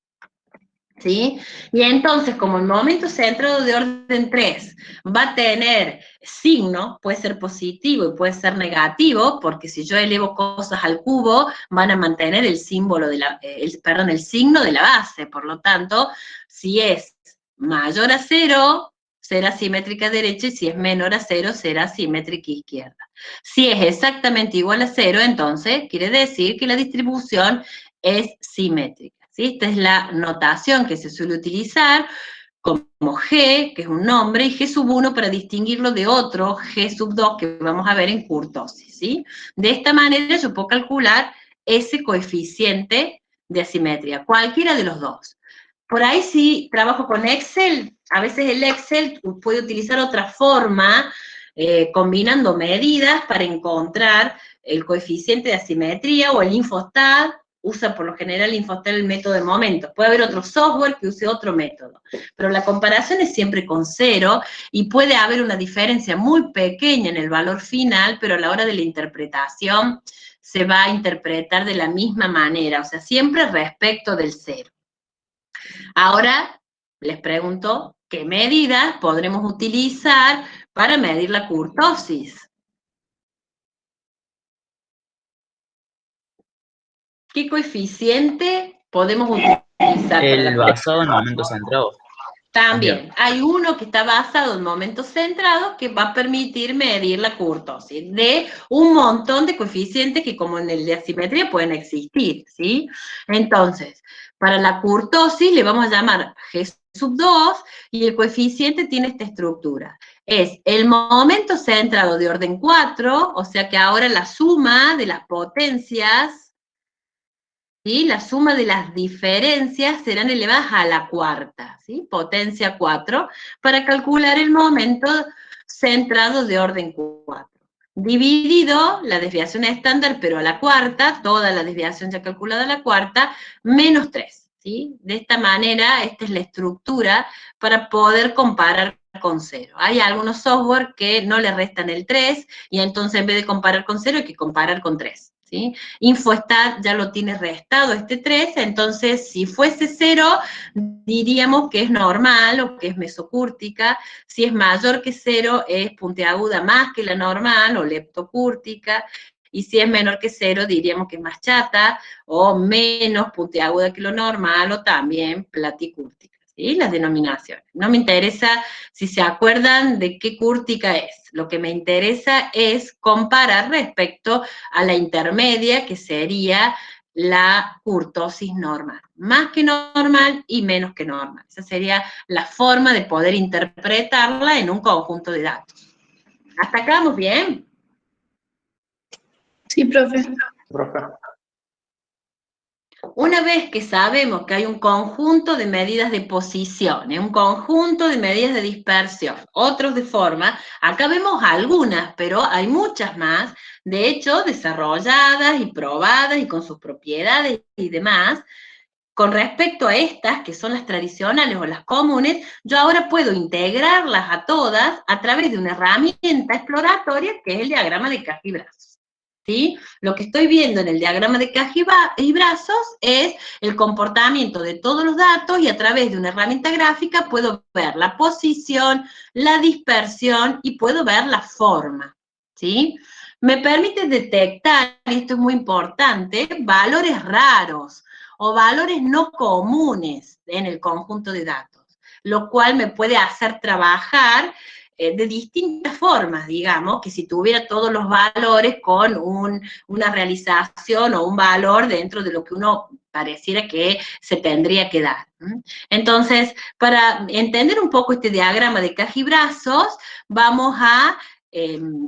¿Sí? Y entonces, como el momento centrado de orden 3 va a tener signo, puede ser positivo y puede ser negativo, porque si yo elevo cosas al cubo, van a mantener el símbolo de el signo de la base. Por lo tanto, si es mayor a 0, será simétrica a derecha, y si es menor a 0, será simétrica a izquierda. Si es exactamente igual a 0, entonces quiere decir que la distribución es simétrica, ¿sí? Esta es la notación que se suele utilizar como G, que es un nombre, y G sub 1 para distinguirlo de otro G sub 2 que vamos a ver en kurtosis, ¿sí? De esta manera yo puedo calcular ese coeficiente de asimetría, cualquiera de los dos. Por ahí si trabajo con Excel, a veces el Excel puede utilizar otra forma, combinando medidas para encontrar el coeficiente de asimetría, o el Infostat usa por lo general Infostat el método de momentos. Puede haber otro software que use otro método, pero la comparación es siempre con 0, y puede haber una diferencia muy pequeña en el valor final, pero a la hora de la interpretación se va a interpretar de la misma manera, o sea, siempre respecto del 0. Ahora les pregunto, ¿qué medidas podremos utilizar para medir la kurtosis? ¿Qué coeficiente podemos utilizar para la
El basado en momentos centrados.
También, hay uno que está basado en momentos centrados que va a permitir medir la kurtosis de un montón de coeficientes que, como en el de asimetría, pueden existir, ¿sí? Entonces, para la kurtosis le vamos a llamar G sub 2, y el coeficiente tiene esta estructura. Es el momento centrado de orden 4, o sea que ahora la suma de las potencias, ¿sí? La suma de las diferencias serán elevadas a la cuarta, ¿sí? Potencia 4, para calcular el momento centrado de orden 4. Dividido la desviación estándar, pero a la cuarta, toda la desviación ya calculada a la cuarta, menos 3, ¿sí? De esta manera, esta es la estructura para poder comparar con 0. Hay algunos software que no le restan el 3, y entonces en vez de comparar con 0 hay que comparar con 3. ¿Sí? Infostat ya lo tiene restado este 3, entonces si fuese 0, diríamos que es normal o que es mesocúrtica. Si es mayor que 0, es puntiaguda más que la normal o leptocúrtica, y si es menor que 0, diríamos que es más chata o menos puntiaguda que lo normal, o también platicúrtica. ¿Sí? Las denominaciones. No me interesa si se acuerdan de qué cúrtica es. Lo que me interesa es comparar respecto a la intermedia, que sería la kurtosis normal. Más que normal y menos que normal. Esa sería la forma de poder interpretarla en un conjunto de datos. ¿Hasta acá vamos bien?
Sí, profe.
Una vez que sabemos que hay un conjunto de medidas de posición, un conjunto de medidas de dispersión, otros de forma, acá vemos algunas, pero hay muchas más, de hecho, desarrolladas y probadas y con sus propiedades y demás. Con respecto a estas, que son las tradicionales o las comunes, yo ahora puedo integrarlas a todas a través de una herramienta exploratoria que es el diagrama de caja y brazos. ¿Sí? Lo que estoy viendo en el diagrama de caja y brazos es el comportamiento de todos los datos, y a través de una herramienta gráfica puedo ver la posición, la dispersión y puedo ver la forma. ¿Sí? Me permite detectar, y esto es muy importante, valores raros o valores no comunes en el conjunto de datos, lo cual me puede hacer trabajar de distintas formas, digamos, que si tuviera todos los valores con una realización o un valor dentro de lo que uno pareciera que se tendría que dar. Entonces, para entender un poco este diagrama de caja y brazos, vamos a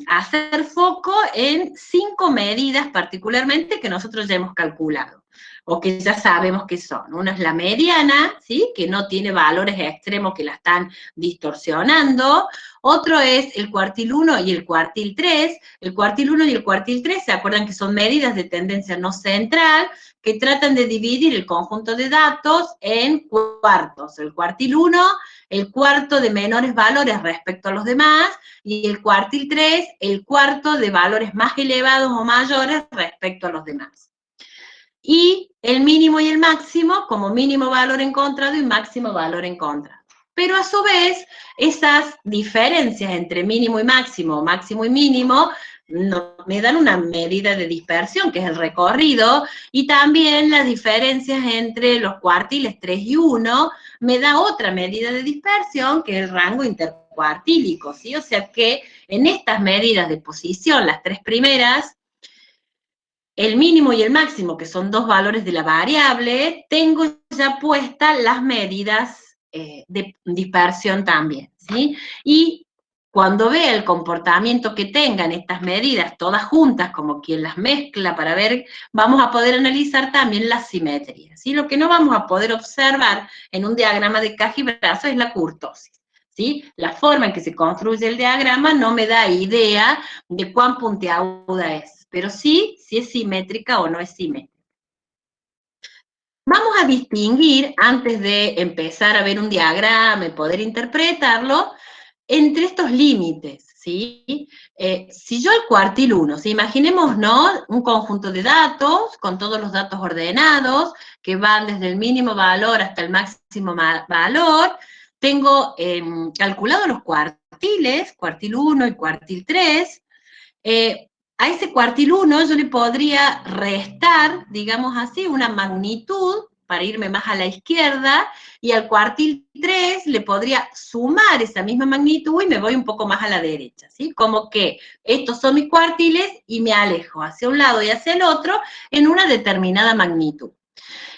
hacer foco en 5 medidas particularmente que nosotros ya hemos calculado, o que ya sabemos que son. Una es la mediana, ¿sí? Que no tiene valores extremos que la están distorsionando. Otro es el cuartil 1 y el cuartil 3. El cuartil 1 y el cuartil 3, ¿se acuerdan que son medidas de tendencia no central que tratan de dividir el conjunto de datos en cuartos? El cuartil 1, el cuarto de menores valores respecto a los demás, y el cuartil 3, el cuarto de valores más elevados o mayores respecto a los demás. Y el mínimo y el máximo como mínimo valor encontrado y máximo valor encontrado. Pero a su vez, esas diferencias entre mínimo y máximo y mínimo, me dan una medida de dispersión, que es el recorrido, y también las diferencias entre los cuartiles 3 y 1, me da otra medida de dispersión, que es el rango interpretado. intercuartílico, ¿sí? O sea que en estas medidas de posición, las tres primeras, el mínimo y el máximo, que son dos valores de la variable, tengo ya puestas las medidas de dispersión también, ¿sí? Y cuando vea el comportamiento que tengan estas medidas todas juntas, como quien las mezcla para ver, vamos a poder analizar también la simetría, ¿sí? Lo que no vamos a poder observar en un diagrama de caja y brazo es la kurtosis, ¿sí? La forma en que se construye el diagrama no me da idea de cuán puntiaguda es, pero sí si es simétrica o no es simétrica. Vamos a distinguir, antes de empezar a ver un diagrama y poder interpretarlo, entre estos límites, ¿sí? Si yo al cuartil 1, ¿sí? Imaginemos, ¿no?, un conjunto de datos, con todos los datos ordenados, que van desde el mínimo valor hasta el máximo valor, tengo calculado los cuartiles, cuartil 1 y cuartil 3, a ese cuartil 1 yo le podría restar, digamos así, una magnitud para irme más a la izquierda, y al cuartil 3 le podría sumar esa misma magnitud y me voy un poco más a la derecha, ¿sí? Como que estos son mis cuartiles y me alejo hacia un lado y hacia el otro en una determinada magnitud.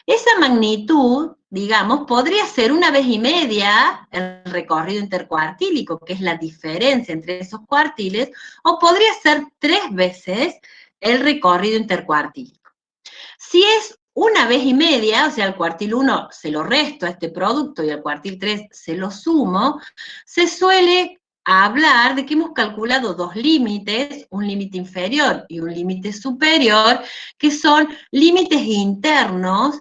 Esa magnitud, digamos, podría ser 1,5 veces el recorrido intercuartílico, que es la diferencia entre esos cuartiles, o podría ser 3 veces el recorrido intercuartílico. Si es 1,5 veces, o sea, al cuartil 1 se lo resto a este producto y al cuartil 3 se lo sumo, se suele hablar de que hemos calculado dos límites, un límite inferior y un límite superior, que son límites internos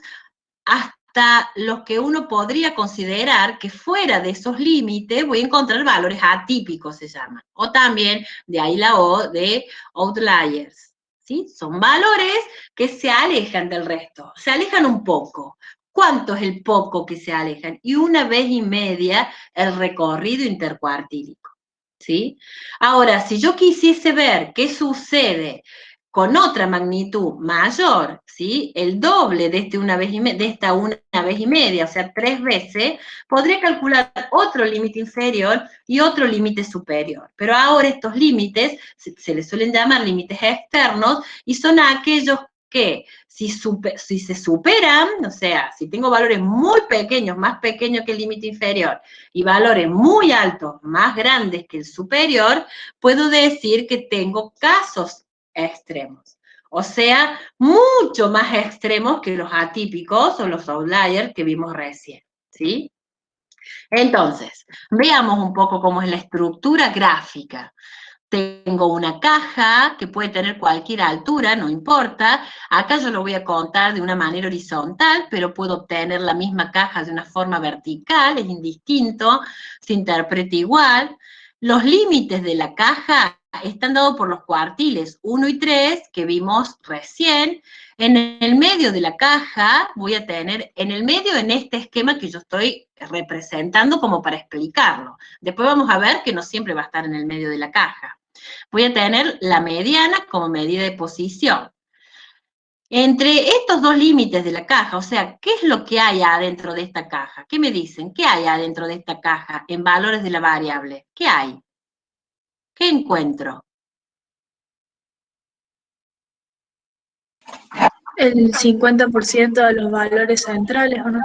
hasta los que uno podría considerar que fuera de esos límites voy a encontrar valores atípicos, se llaman, o también, de ahí la O, de outliers, ¿sí? Son valores que se alejan del resto, se alejan un poco. ¿Cuánto es el poco que se alejan? Y 1,5 veces el recorrido intercuartílico, ¿sí? Ahora, si yo quisiese ver qué sucede con otra magnitud mayor, ¿sí?, el doble de, esta 1,5 veces, o sea, 3 veces, podría calcular otro límite inferior y otro límite superior. Pero ahora estos límites se les suelen llamar límites externos y son aquellos que si se superan, o sea, si tengo valores muy pequeños, más pequeños que el límite inferior, y valores muy altos, más grandes que el superior, puedo decir que tengo casos extremos, o sea, mucho más extremos que los atípicos o los outliers que vimos recién, ¿sí? Entonces, veamos un poco cómo es la estructura gráfica. Tengo una caja que puede tener cualquier altura, no importa. Acá yo lo voy a contar de una manera horizontal, pero puedo obtener la misma caja de una forma vertical, es indistinto, se interpreta igual. Los límites de la caja están dados por los cuartiles 1 y 3, que vimos recién. En el medio de la caja voy a tener, en el medio en este esquema que yo estoy representando como para explicarlo. Después vamos a ver que no siempre va a estar en el medio de la caja. Voy a tener la mediana como medida de posición. Entre estos dos límites de la caja, o sea, ¿qué es lo que hay adentro de esta caja? ¿Qué me dicen? ¿Qué hay adentro de esta caja en valores de la variable? ¿Qué hay? ¿Qué encuentro?
El 50% de los valores centrales, ¿o no?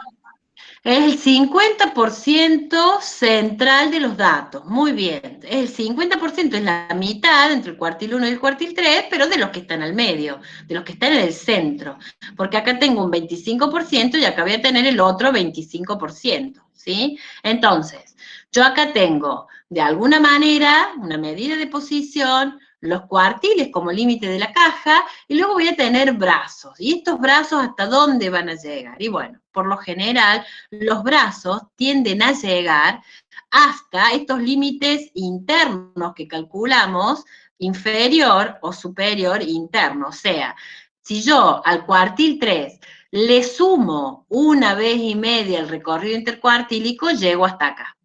Es el 50% central de los datos, muy bien. El 50% es la mitad entre el cuartil 1 y el cuartil 3, pero de los que están al medio, de los que están en el centro. Porque acá tengo un 25% y acá voy a tener el otro 25%, ¿sí? Entonces, yo acá tengo, de alguna manera, una medida de posición, los cuartiles como límite de la caja, y luego voy a tener brazos. ¿Y estos brazos hasta dónde van a llegar? Y bueno, por lo general, los brazos tienden a llegar hasta estos límites internos que calculamos, inferior o superior interno. O sea, si yo al cuartil 3 le sumo 1,5 veces el recorrido intercuartílico, llego hasta acá.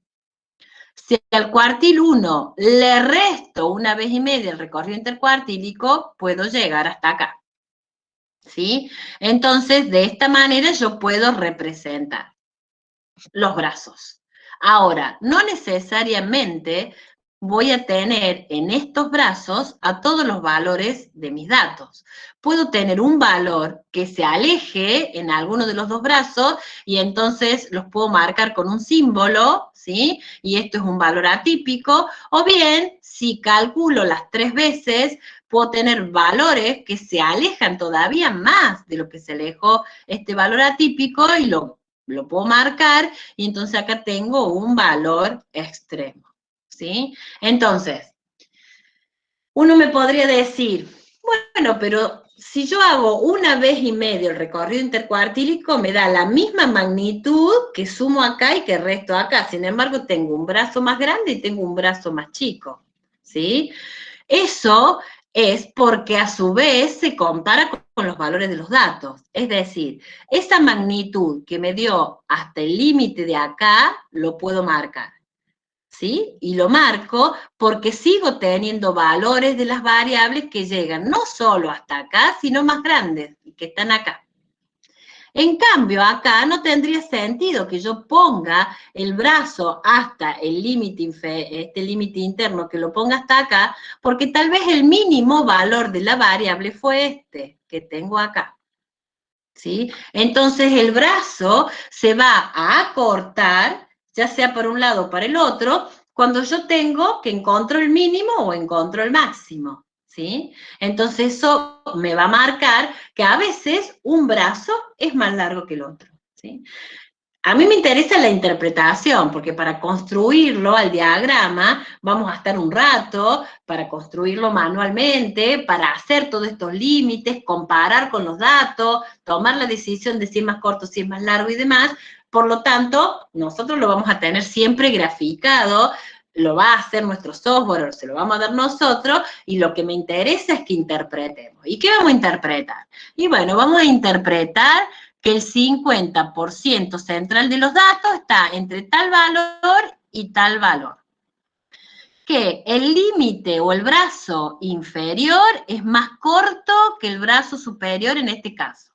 Si al cuartil 1 le resto 1,5 veces el recorrido intercuartílico, puedo llegar hasta acá, ¿sí? Entonces, de esta manera yo puedo representar los brazos. Ahora, no necesariamente voy a tener en estos brazos a todos los valores de mis datos. Puedo tener un valor que se aleje en alguno de los dos brazos y entonces los puedo marcar con un símbolo, ¿sí? Y esto es un valor atípico, o bien, si calculo las 3 veces, puedo tener valores que se alejan todavía más de lo que se alejó este valor atípico y lo puedo marcar y entonces acá tengo un valor extremo, ¿sí? Entonces, uno me podría decir, bueno, pero si yo hago 1 vez y medio el recorrido intercuartílico, me da la misma magnitud que sumo acá y que resto acá. Sin embargo, tengo un brazo más grande y tengo un brazo más chico, ¿sí? Eso es porque a su vez se compara con los valores de los datos. Es decir, esa magnitud que me dio hasta el límite de acá, lo puedo marcar, ¿sí? Y lo marco porque sigo teniendo valores de las variables que llegan no solo hasta acá, sino más grandes, que están acá. En cambio, acá no tendría sentido que yo ponga el brazo hasta el límite, este límite interno, que lo ponga hasta acá, porque tal vez el mínimo valor de la variable fue este, que tengo acá, ¿sí? Entonces el brazo se va a acortar, ya sea por un lado o para el otro, cuando yo tengo que encontro el mínimo o encontro el máximo, ¿sí? Entonces eso me va a marcar que a veces un brazo es más largo que el otro, ¿sí? A mí me interesa la interpretación, porque para construirlo al diagrama vamos a estar un rato, para construirlo manualmente, para hacer todos estos límites, comparar con los datos, tomar la decisión de si es más corto, si es más largo y demás. Por lo tanto, nosotros lo vamos a tener siempre graficado, lo va a hacer nuestro software, se lo vamos a dar nosotros, y lo que me interesa es que interpretemos. ¿Y qué vamos a interpretar? Y bueno, vamos a interpretar que el 50% central de los datos está entre tal valor y tal valor. Que el límite o el brazo inferior es más corto que el brazo superior en este caso.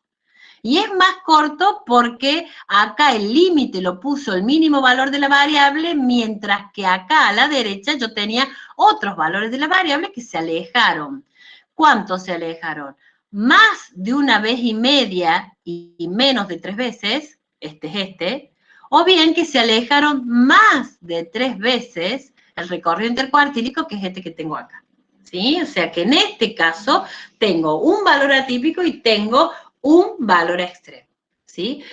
Y es más corto porque acá el límite lo puso el mínimo valor de la variable, mientras que acá a la derecha yo tenía otros valores de la variable que se alejaron. ¿Cuántos se alejaron? Más de 1 vez y media y menos de 3 veces, este es este, o bien que se alejaron más de 3 veces el recorrido intercuartílico, que es este que tengo acá, ¿sí? O sea que en este caso tengo un valor atípico y tengo un valor extremo, ¿sí?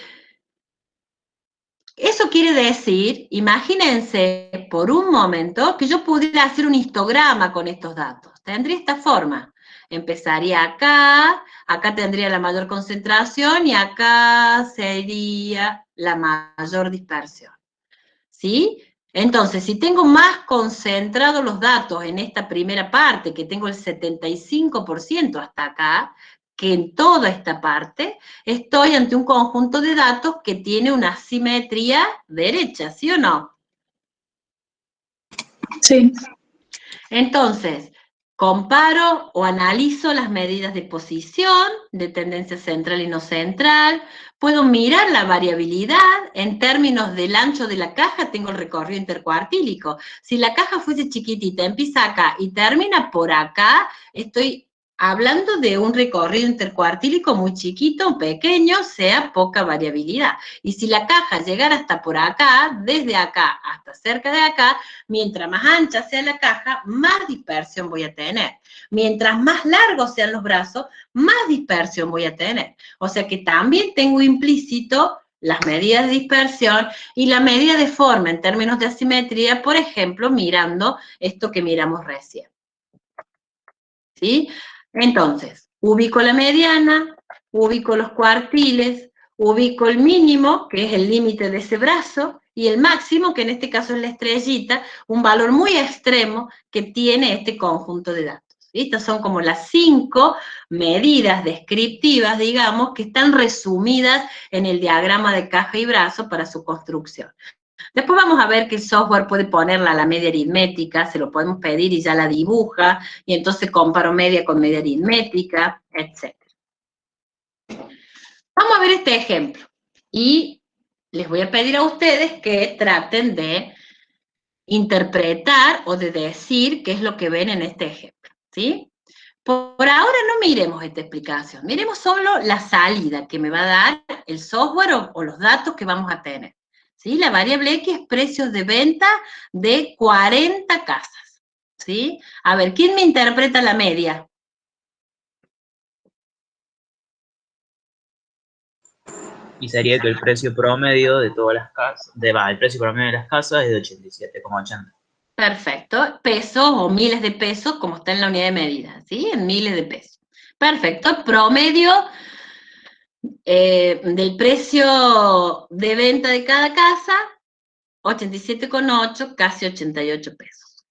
Eso quiere decir, imagínense por un momento que yo pudiera hacer un histograma con estos datos. Tendría esta forma. Empezaría acá, acá tendría la mayor concentración y acá sería la mayor dispersión, ¿sí? Entonces, si tengo más concentrados los datos en esta primera parte, que tengo el 75% hasta acá, que en toda esta parte, estoy ante un conjunto de datos que tiene una simetría derecha, ¿sí o no?
Sí.
Entonces, comparo o analizo las medidas de posición, de tendencia central y no central, puedo mirar la variabilidad en términos del ancho de la caja, tengo el recorrido intercuartílico. Si la caja fuese chiquitita, empieza acá y termina por acá, estoy hablando de un recorrido intercuartílico muy chiquito, pequeño, sea poca variabilidad. Y si la caja llegara hasta por acá, desde acá hasta cerca de acá, mientras más ancha sea la caja, más dispersión voy a tener. Mientras más largos sean los brazos, más dispersión voy a tener. O sea que también tengo implícito las medidas de dispersión y la medida de forma en términos de asimetría, por ejemplo, mirando esto que miramos recién, ¿sí? Entonces, ubico la mediana, ubico los cuartiles, ubico el mínimo, que es el límite de ese brazo, y el máximo, que en este caso es la estrellita, un valor muy extremo que tiene este conjunto de datos. Estas son como las 5 medidas descriptivas, digamos, que están resumidas en el diagrama de caja y brazo para su construcción. Después vamos a ver que el software puede ponerla a la media aritmética, se lo podemos pedir y ya la dibuja, y entonces comparo media con media aritmética, etc. Vamos a ver este ejemplo. Y les voy a pedir a ustedes que traten de interpretar o de decir qué es lo que ven en este ejemplo, ¿sí? Por ahora no miremos esta explicación, miremos solo la salida que me va a dar el software o los datos que vamos a tener, ¿sí? La variable X es precios de venta de 40 casas, ¿sí? A ver, ¿quién me interpreta la media?
Y sería que el precio promedio de todas las casas, el precio promedio de las casas es de 87,80.
Perfecto, pesos o miles de pesos, como está en la unidad de medida, ¿sí? En miles de pesos. Perfecto, promedio del precio de venta de cada casa, 87,8, casi 88 pesos.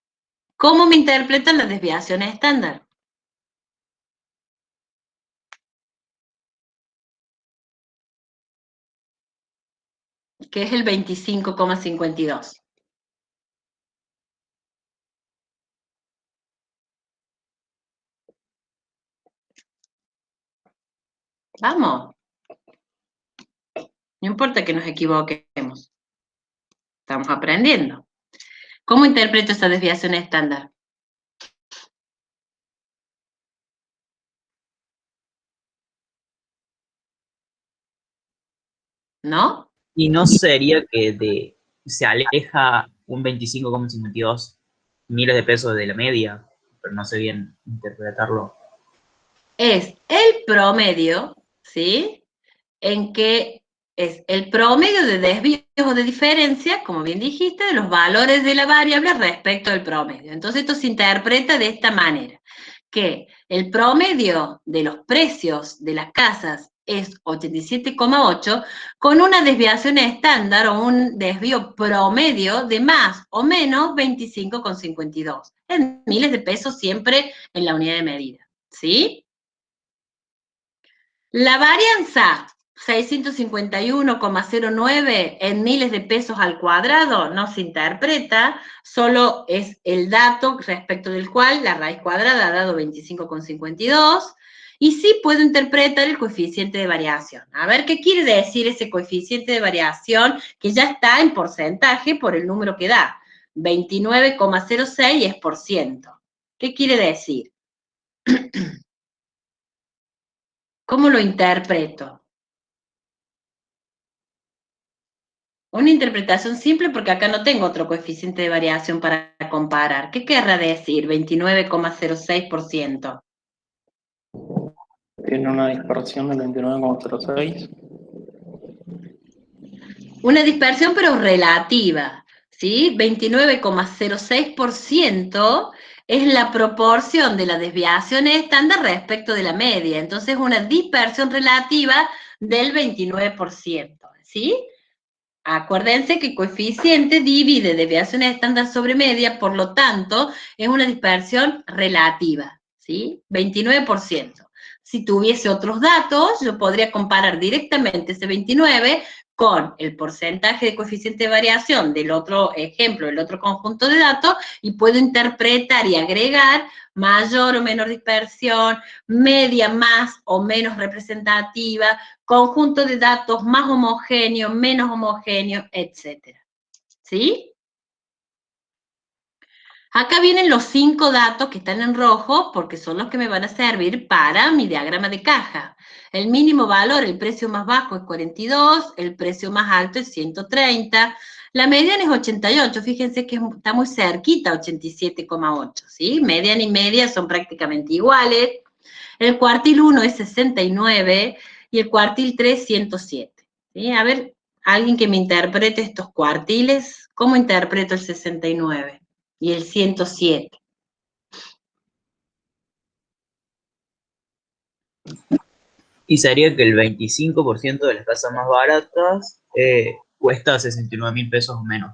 ¿Cómo me interpretan las desviaciones estándar? Que es el 25,52. Vamos. No importa que nos equivoquemos. Estamos aprendiendo. ¿Cómo interpreto esa desviación estándar? ¿No?
Y no sería que se aleja un 25,52 miles de pesos de la media, pero no sé bien interpretarlo.
Es el promedio, ¿sí? En que es el promedio de desvíos o de diferencia, como bien dijiste, de los valores de la variable respecto al promedio. Entonces esto se interpreta de esta manera, que el promedio de los precios de las casas es 87,8, con una desviación estándar o un desvío promedio de más o menos 25,52, en miles de pesos siempre en la unidad de medida, ¿sí? La varianza 651,09 en miles de pesos al cuadrado no se interpreta, solo es el dato respecto del cual la raíz cuadrada ha dado 25,52, y sí puedo interpretar el coeficiente de variación. A ver, ¿qué quiere decir ese coeficiente de variación que ya está en porcentaje por el número que da? 29,06 es por ciento. ¿Qué quiere decir? ¿Cómo lo interpreto? Una interpretación simple porque acá no tengo otro coeficiente de variación para comparar. ¿Qué querrá decir 29,06%?
Tiene una dispersión del 29,06.
Una dispersión pero relativa, ¿sí? 29,06% es la proporción de la desviación estándar respecto de la media. Entonces, una dispersión relativa del 29%, ¿sí? Acuérdense que coeficiente divide desviación estándar sobre media, por lo tanto, es una dispersión relativa, ¿sí? 29%. Si tuviese otros datos, yo podría comparar directamente ese 29 con el porcentaje de coeficiente de variación del otro ejemplo, del otro conjunto de datos, y puedo interpretar y agregar mayor o menor dispersión, media más o menos representativa, conjunto de datos más homogéneo, menos homogéneo, etc. ¿Sí? Acá vienen los 5 datos que están en rojo porque son los que me van a servir para mi diagrama de caja. El mínimo valor, el precio más bajo es 42, el precio más alto es 130, la mediana es 88, fíjense que está muy cerquita, 87,8, ¿sí? Mediana y media son prácticamente iguales. El cuartil 1 es 69 y el cuartil 3, 107. ¿Sí? A ver, alguien que me interprete estos cuartiles, ¿cómo interpreto el 69 y el 107?
Y sería que el 25% de las casas más baratas cuesta 69.000 pesos o menos.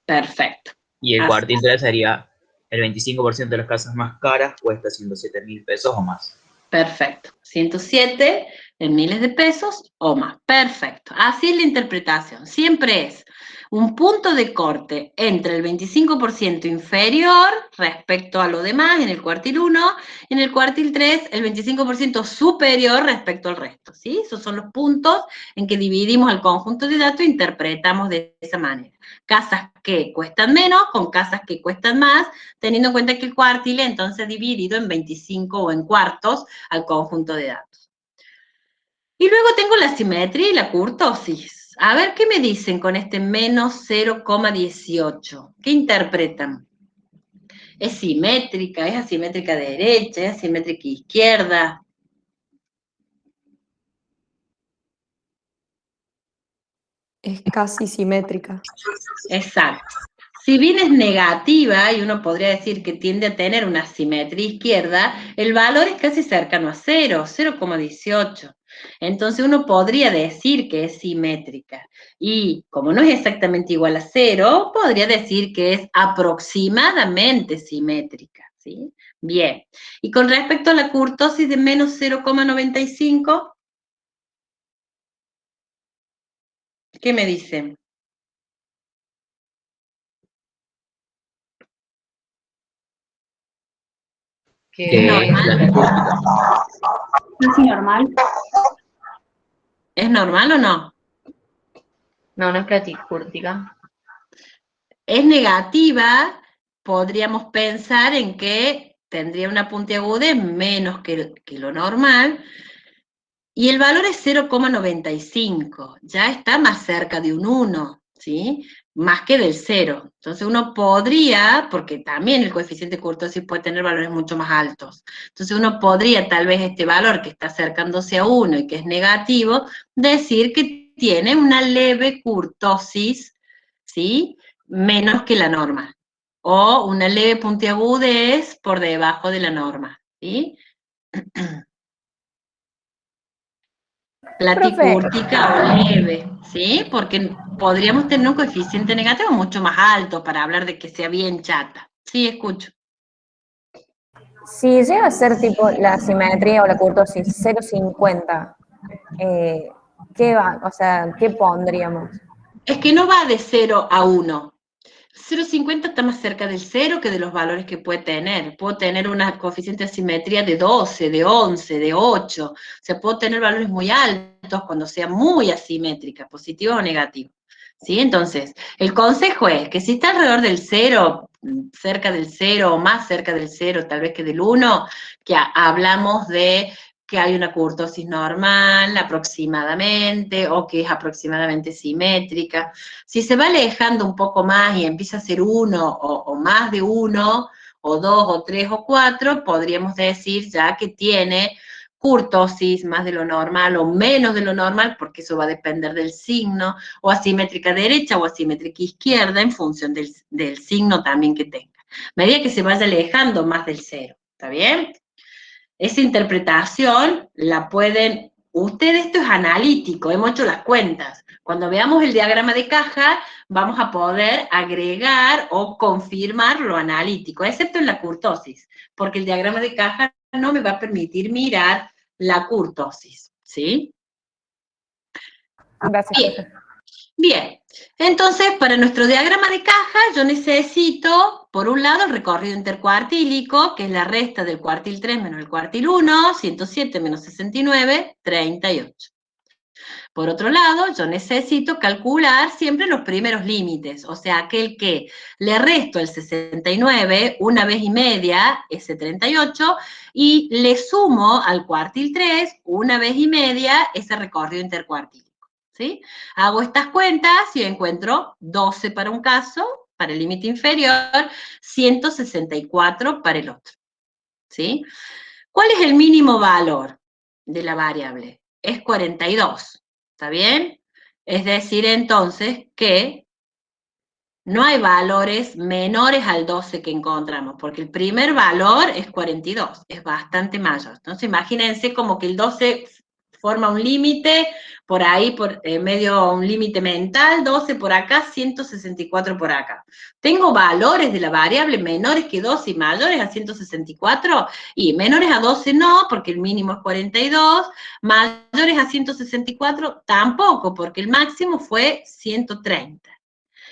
Perfecto.
Y el
Así.
cuartil 3 sería el 25% de las casas más caras cuesta 107.000 pesos o más.
Perfecto. 107 en miles de pesos o más. Perfecto. Así es la interpretación. Siempre es un punto de corte entre el 25% inferior respecto a lo demás en el cuartil 1, y en el cuartil 3 el 25% superior respecto al resto, ¿sí? Esos son los puntos en que dividimos el conjunto de datos e interpretamos de esa manera. Casas que cuestan menos con casas que cuestan más, teniendo en cuenta que el cuartil entonces dividido en 25 o en cuartos al conjunto de datos. Y luego tengo la simetría y la kurtosis. A ver, ¿qué me dicen con este menos 0,18? ¿Qué interpretan? ¿Es simétrica? ¿Es asimétrica de derecha? ¿Es asimétrica izquierda?
Es casi simétrica.
Exacto. Si bien es negativa, y uno podría decir que tiende a tener una simetría izquierda, el valor es casi cercano a 0, 0,18. Entonces uno podría decir que es simétrica. Y como no es exactamente igual a 0, podría decir que es aproximadamente simétrica, ¿sí? Bien. Y con respecto a la kurtosis de menos 0,95, ¿qué me dicen?
Que es platicúrtica.
¿Es normal?
¿Es normal o no?
No, no es platicúrtica.
Es negativa, podríamos pensar en que tendría una puntiagudez menos que lo normal, y el valor es 0,95, ya está más cerca de un 1, ¿sí? Más que del 0. Entonces uno podría, porque también el coeficiente de kurtosis puede tener valores mucho más altos, entonces uno podría tal vez este valor que está acercándose a 1 y que es negativo, decir que tiene una leve kurtosis, ¿sí? Menos que la norma, o una leve puntiagudez por debajo de la norma, ¿sí? Platicúrtica o leve, ¿sí? Porque podríamos tener un coeficiente negativo mucho más alto para hablar de que sea bien chata. Sí, escucho.
Si llega a ser tipo la simetría o la kurtosis 0,50, ¿qué va? O sea, ¿qué pondríamos?
Es que no va de 0 a 1. 0,50 está más cerca del 0 que de los valores que puede tener. Puedo tener una coeficiente de simetría de 12, de 11, de 8. O sea, puedo tener valores muy altos cuando sea muy asimétrica, positivo o negativo. ¿Sí? Entonces, el consejo es que si está alrededor del 0, cerca del 0 o más cerca del 0, tal vez que del 1, que hablamos de que hay una kurtosis normal aproximadamente, o que es aproximadamente simétrica. Si se va alejando un poco más y empieza a ser 1 o más de 1, o 2 o 3 o 4, podríamos decir ya que tiene kurtosis más de lo normal o menos de lo normal, porque eso va a depender del signo, o asimétrica derecha o asimétrica izquierda, en función del signo también que tenga. A medida que se vaya alejando más del 0, ¿está bien? Esa interpretación la pueden, ustedes, esto es analítico, hemos hecho las cuentas. Cuando veamos el diagrama de caja, vamos a poder agregar o confirmar lo analítico, excepto en la kurtosis, porque el diagrama de caja no me va a permitir mirar la kurtosis, ¿sí?
Gracias,
Bien. Bien, entonces para nuestro diagrama de caja yo necesito, por un lado, el recorrido intercuartílico, que es la resta del cuartil 3 menos el cuartil 1, 107 menos 69, 38. Por otro lado, yo necesito calcular siempre los primeros límites, o sea, aquel que le resto el 69 una vez y media, ese 38, y le sumo al cuartil 3 una vez y media, ese recorrido intercuartílico. ¿Sí? Hago estas cuentas y encuentro 12 para un caso, para el límite inferior, 164 para el otro. ¿Sí? ¿Cuál es el mínimo valor de la variable? Es 42, ¿está bien? Es decir, entonces, que no hay valores menores al 12 que encontramos, porque el primer valor es 42, es bastante mayor. Entonces, imagínense como que el 12 forma un límite, por ahí, por medio un límite mental, 12 por acá, 164 por acá. ¿Tengo valores de la variable menores que 12 y mayores a 164? Y menores a 12 no, porque el mínimo es 42, mayores a 164 tampoco, porque el máximo fue 130.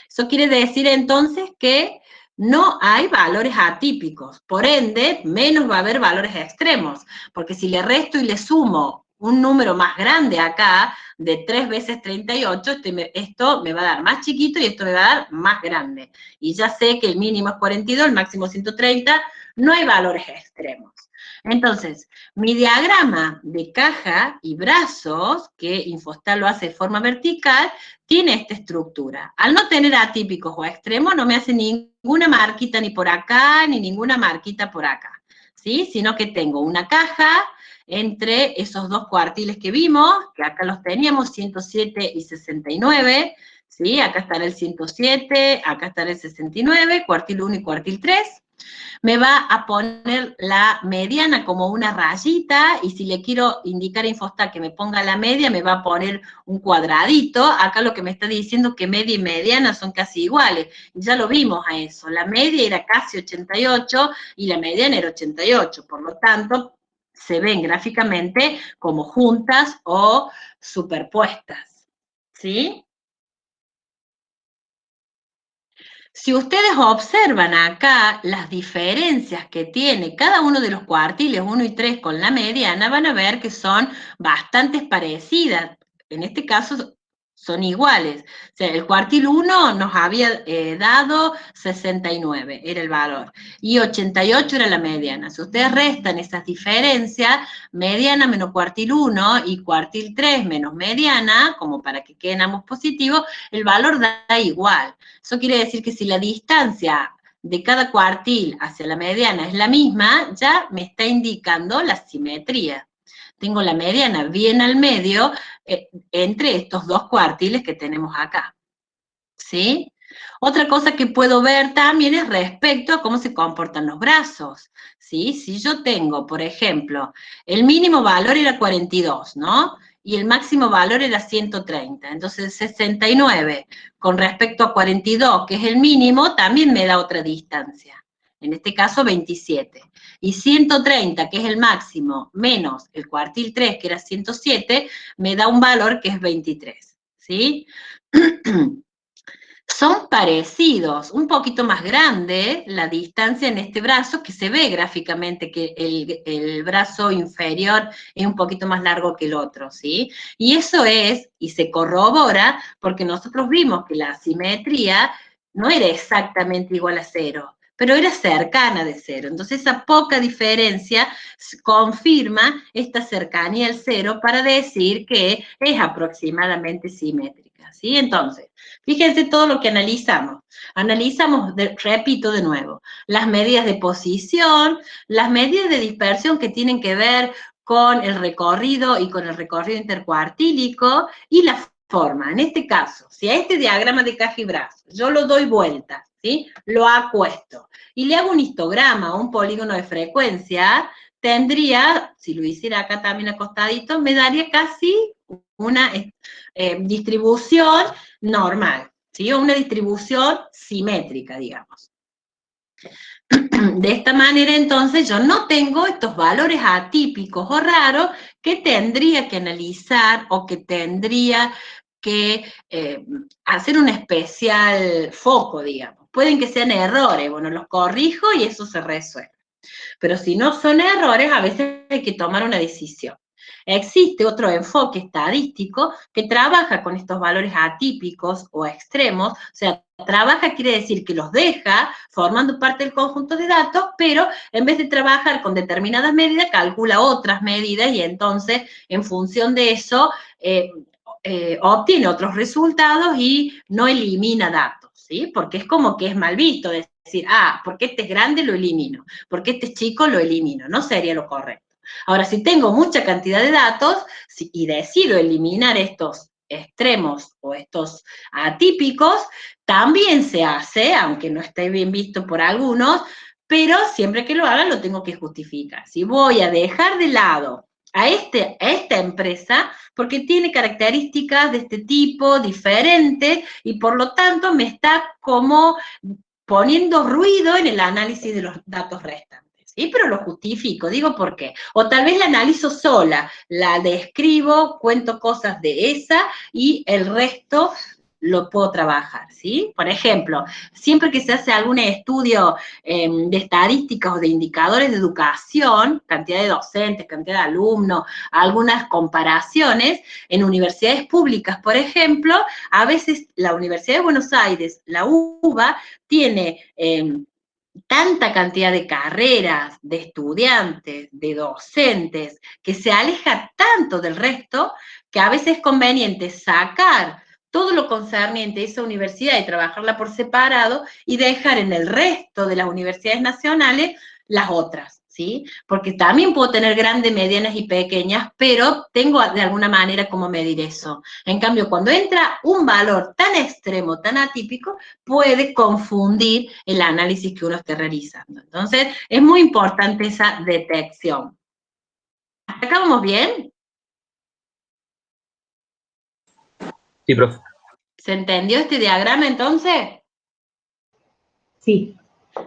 Eso quiere decir entonces que no hay valores atípicos, por ende, menos va a haber valores extremos, porque si le resto y le sumo un número más grande acá, de 3 veces 38, esto me va a dar más chiquito y esto me va a dar más grande. Y ya sé que el mínimo es 42, el máximo 130, no hay valores extremos. Entonces, mi diagrama de caja y brazos, que Infostal lo hace de forma vertical, tiene esta estructura. Al no tener atípicos o extremos, no me hace ninguna marquita ni por acá, ni ninguna marquita por acá, ¿sí? Sino que tengo una caja entre esos dos cuartiles que vimos, que acá los teníamos, 107 y 69, ¿sí? Acá estará el 107, acá estará el 69, cuartil 1 y cuartil 3. Me va a poner la mediana como una rayita, y si le quiero indicar a Infostal que me ponga la media, me va a poner un cuadradito. Acá lo que me está diciendo es que media y mediana son casi iguales. Ya lo vimos a eso. La media era casi 88 y la mediana era 88. Por lo tanto, se ven gráficamente como juntas o superpuestas. ¿Sí? Si ustedes observan acá las diferencias que tiene cada uno de los cuartiles 1 y 3 con la mediana, van a ver que son bastante parecidas. En este caso son iguales. O sea, el cuartil 1 nos había dado 69, era el valor, y 88 era la mediana. Si ustedes restan esas diferencias, mediana menos cuartil 1 y cuartil 3 menos mediana, como para que queden ambos positivos, el valor da igual. Eso quiere decir que si la distancia de cada cuartil hacia la mediana es la misma, ya me está indicando la simetría. Tengo la mediana bien al medio entre estos dos cuartiles que tenemos acá. ¿Sí? Otra cosa que puedo ver también es respecto a cómo se comportan los brazos. ¿Sí? Si yo tengo, por ejemplo, el mínimo valor era 42, ¿no? Y el máximo valor era 130. Entonces 69 con respecto a 42, que es el mínimo, también me da otra distancia. En este caso 27. Y 130, que es el máximo, menos el cuartil 3, que era 107, me da un valor que es 23. ¿Sí? Son parecidos, un poquito más grande la distancia en este brazo, que se ve gráficamente que el brazo inferior es un poquito más largo que el otro, ¿sí? Y eso es, y se corrobora, porque nosotros vimos que la simetría no era exactamente igual a 0, pero era cercana de 0. Entonces esa poca diferencia confirma esta cercanía al 0 para decir que es aproximadamente simétrica, ¿sí? Entonces, fíjense todo lo que analizamos. Analizamos, repito de nuevo, las medidas de posición, las medidas de dispersión que tienen que ver con el recorrido y con el recorrido intercuartílico, y la forma. En este caso, si a este diagrama de caja y brazo yo lo doy vuelta, ¿sí? Lo acuesto y le hago un histograma o un polígono de frecuencia, tendría, si lo hiciera acá también acostadito, me daría casi una distribución normal, ¿sí? O una distribución simétrica, digamos. De esta manera, entonces, yo no tengo estos valores atípicos o raros que tendría que analizar o que tendría que hacer un especial foco, digamos. Pueden que sean errores, bueno, los corrijo y eso se resuelve. Pero si no son errores, a veces hay que tomar una decisión. Existe otro enfoque estadístico que trabaja con estos valores atípicos o extremos, o sea, trabaja quiere decir que los deja formando parte del conjunto de datos, pero en vez de trabajar con determinadas medidas, calcula otras medidas y entonces, en función de eso, obtiene otros resultados y no elimina datos, ¿sí? Porque es como que es mal visto decir, porque este es grande lo elimino, porque este es chico lo elimino, no sería lo correcto. Ahora, si tengo mucha cantidad de datos y decido eliminar estos extremos o estos atípicos, también se hace, aunque no esté bien visto por algunos, pero siempre que lo hagan lo tengo que justificar. Si voy a dejar de lado a esta empresa, porque tiene características de este tipo, diferentes, y por lo tanto me está como poniendo ruido en el análisis de los datos restantes. Sí, pero lo justifico, digo por qué. O tal vez la analizo sola, la describo, cuento cosas de esa y el resto lo puedo trabajar, ¿sí? Por ejemplo, siempre que se hace algún estudio de estadísticas o de indicadores de educación, cantidad de docentes, cantidad de alumnos, algunas comparaciones, en universidades públicas, por ejemplo, a veces la Universidad de Buenos Aires, la UBA, tiene tanta cantidad de carreras, de estudiantes, de docentes, que se aleja tanto del resto, que a veces es conveniente sacar todo lo concerniente a esa universidad y trabajarla por separado y dejar en el resto de las universidades nacionales las otras, ¿sí? Porque también puedo tener grandes, medianas y pequeñas, pero tengo de alguna manera cómo medir eso. En cambio, cuando entra un valor tan extremo, tan atípico, puede confundir el análisis que uno esté realizando. Entonces, es muy importante esa detección. ¿Hasta acá vamos bien?
Sí, profe.
¿Se entendió este diagrama entonces?
Sí.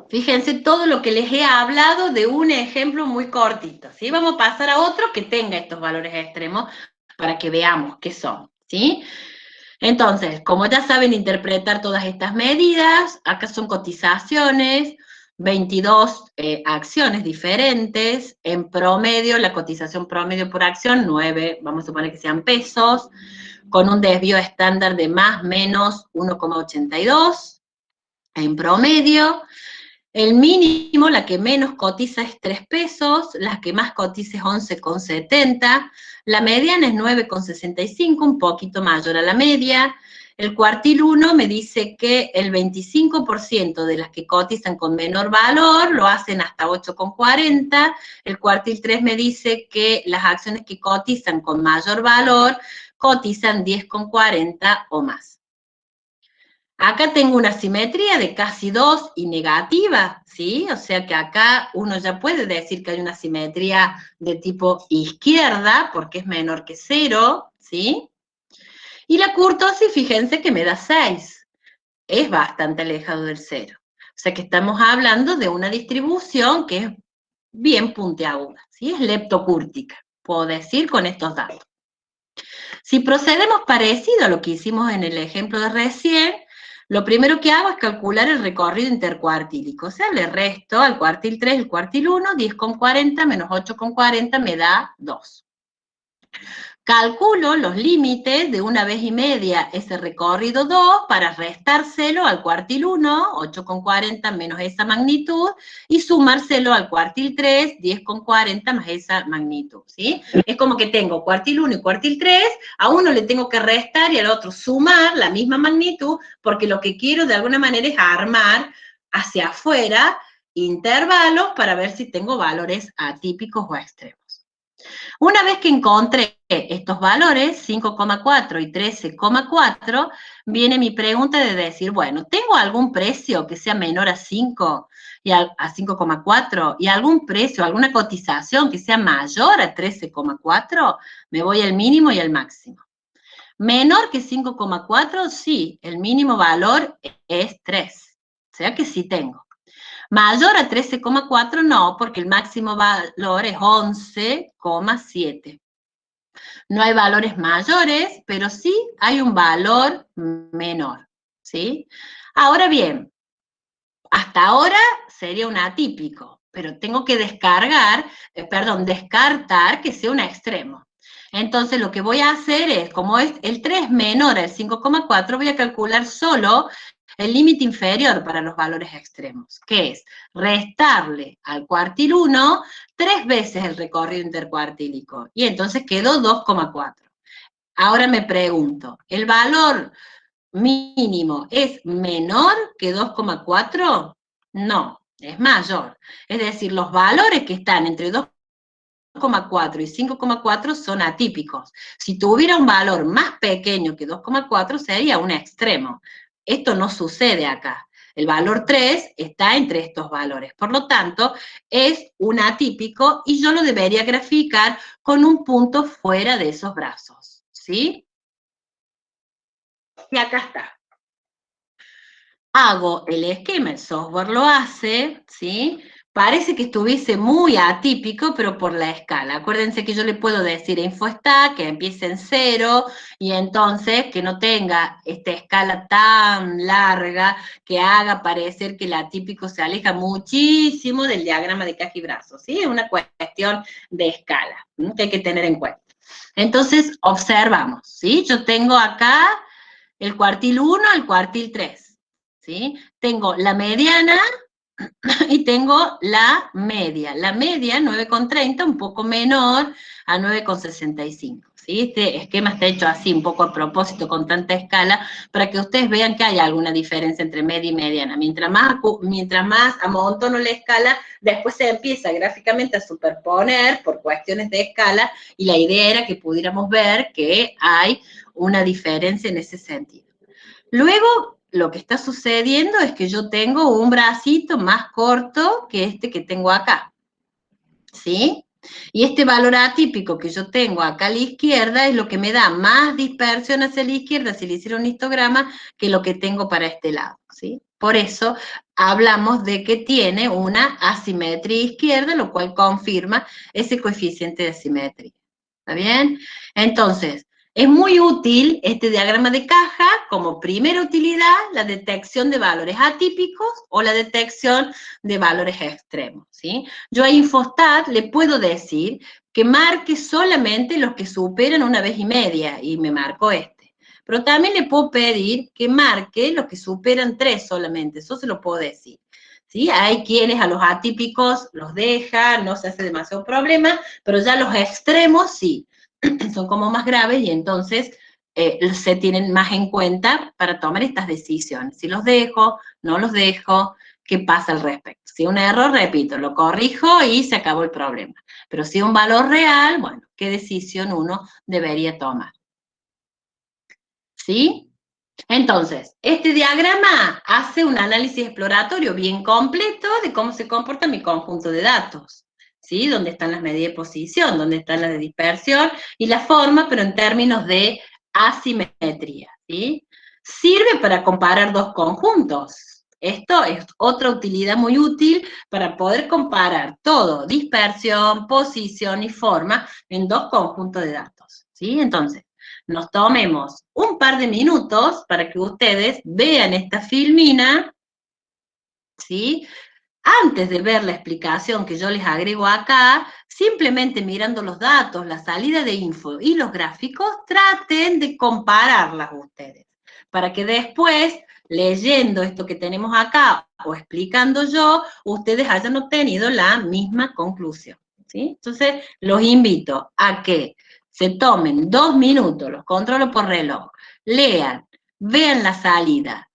Fíjense todo lo que les he hablado de un ejemplo muy cortito, ¿sí? Vamos a pasar a otro que tenga estos valores extremos para que veamos qué son, ¿sí? Entonces, como ya saben interpretar todas estas medidas, acá son cotizaciones, 22 acciones diferentes, en promedio, la cotización promedio por acción, 9, vamos a suponer que sean pesos, con un desvío estándar de más menos 1,82 en promedio. El mínimo, la que menos cotiza es 3 pesos, la que más cotiza es 11,70, la mediana es 9,65, un poquito mayor a la media. El cuartil 1 me dice que el 25% de las que cotizan con menor valor lo hacen hasta 8,40, el cuartil 3 me dice que las acciones que cotizan con mayor valor cotizan 10,40 o más. Acá tengo una simetría de casi 2 y negativa, ¿sí? O sea que acá uno ya puede decir que hay una simetría de tipo izquierda, porque es menor que 0, ¿sí? Y la kurtosis, fíjense que me da 6. Es bastante alejado del 0. O sea que estamos hablando de una distribución que es bien puntiaguda, ¿sí? Es leptocúrtica, puedo decir con estos datos. Si procedemos parecido a lo que hicimos en el ejemplo de recién, lo primero que hago es calcular el recorrido intercuartílico. O sea, le resto al cuartil 3, el cuartil 1, 10,40 menos 8,40 me da 2. Calculo los límites de 1 vez y media ese recorrido 2 para restárselo al cuartil 1, 8,40 menos esa magnitud, y sumárselo al cuartil 3, 10,40 más esa magnitud, ¿sí? Es como que tengo cuartil 1 y cuartil 3, a uno le tengo que restar y al otro sumar la misma magnitud, porque lo que quiero de alguna manera es armar hacia afuera intervalos para ver si tengo valores atípicos o extremos. Una vez que encontré estos valores, 5,4 y 13,4, viene mi pregunta de decir, bueno, ¿tengo algún precio que sea menor a 5 y a 5,4 y algún precio, alguna cotización que sea mayor a 13,4? Me voy al mínimo y al máximo. Menor que 5,4, sí, el mínimo valor es 3, o sea que sí tengo. Mayor a 13,4 no, porque el máximo valor es 11,7. No hay valores mayores, pero sí hay un valor menor, ¿sí? Ahora bien, hasta ahora sería un atípico, pero tengo que descartar que sea un extremo. Entonces lo que voy a hacer es, como es el 3 menor al 5,4, voy a calcular solo el límite inferior para los valores extremos, que es restarle al cuartil 1 3 veces el recorrido intercuartílico, y entonces quedó 2,4. Ahora me pregunto, ¿el valor mínimo es menor que 2,4? No, es mayor. Es decir, los valores que están entre 2,4 y 5,4 son atípicos. Si tuviera un valor más pequeño que 2,4 sería un extremo. Esto no sucede acá. El valor 3 está entre estos valores. Por lo tanto, es un atípico y yo lo debería graficar con un punto fuera de esos brazos, ¿sí? Y acá está. Hago el esquema, el software lo hace, ¿sí? parece que estuviese muy atípico, pero por la escala. Acuérdense que yo le puedo decir a InfoStat que empiece en 0 y entonces que no tenga esta escala tan larga que haga parecer que el atípico se aleja muchísimo del diagrama de caja y brazo, ¿sí? Es una cuestión de escala, ¿sí? Que hay que tener en cuenta. Entonces, observamos, ¿sí? Yo tengo acá el cuartil 1, el cuartil 3, ¿sí? Tengo la mediana y tengo la media. La media, 9,30, un poco menor a 9,65. ¿Sí? Este esquema está hecho así, un poco a propósito, con tanta escala, para que ustedes vean que hay alguna diferencia entre media y mediana. Mientras más amontono la escala, después se empieza gráficamente a superponer por cuestiones de escala, y la idea era que pudiéramos ver que hay una diferencia en ese sentido. Luego, lo que está sucediendo es que yo tengo un bracito más corto que este que tengo acá, ¿sí? Y este valor atípico que yo tengo acá a la izquierda es lo que me da más dispersión hacia la izquierda, si le hiciera un histograma, que lo que tengo para este lado, ¿sí? Por eso hablamos de que tiene una asimetría izquierda, lo cual confirma ese coeficiente de asimetría. ¿Está bien? Entonces, es muy útil este diagrama de caja como primera utilidad, la detección de valores atípicos o la detección de valores extremos, ¿sí? Yo a InfoStat le puedo decir que marque solamente los que superan 1,5 veces y me marco este. Pero también le puedo pedir que marque los que superan 3 solamente, eso se lo puedo decir. ¿Sí? Hay quienes a los atípicos los dejan, no se hace demasiado problema, pero ya los extremos sí, son como más graves y entonces se tienen más en cuenta para tomar estas decisiones. Si los dejo, no los dejo, ¿qué pasa al respecto? Si es un error, repito, lo corrijo y se acabó el problema. Pero si es un valor real, bueno, ¿qué decisión uno debería tomar? ¿Sí? Entonces, este diagrama hace un análisis exploratorio bien completo de cómo se comporta mi conjunto de datos, ¿sí? Dónde están las medidas de posición, dónde están las de dispersión y la forma, pero en términos de asimetría, ¿sí? Sirve para comparar dos conjuntos. Esto es otra utilidad muy útil para poder comparar todo, dispersión, posición y forma, en dos conjuntos de datos, ¿sí? Entonces, nos tomemos un par de minutos para que ustedes vean esta filmina, ¿sí? Antes de ver la explicación que yo les agrego acá, simplemente mirando los datos, la salida de info y los gráficos, traten de compararlas ustedes, para que después, leyendo esto que tenemos acá o explicando yo, ustedes hayan obtenido la misma conclusión, ¿sí? Entonces, los invito a que se tomen 2 minutos, los controlo por reloj, lean, vean la salida,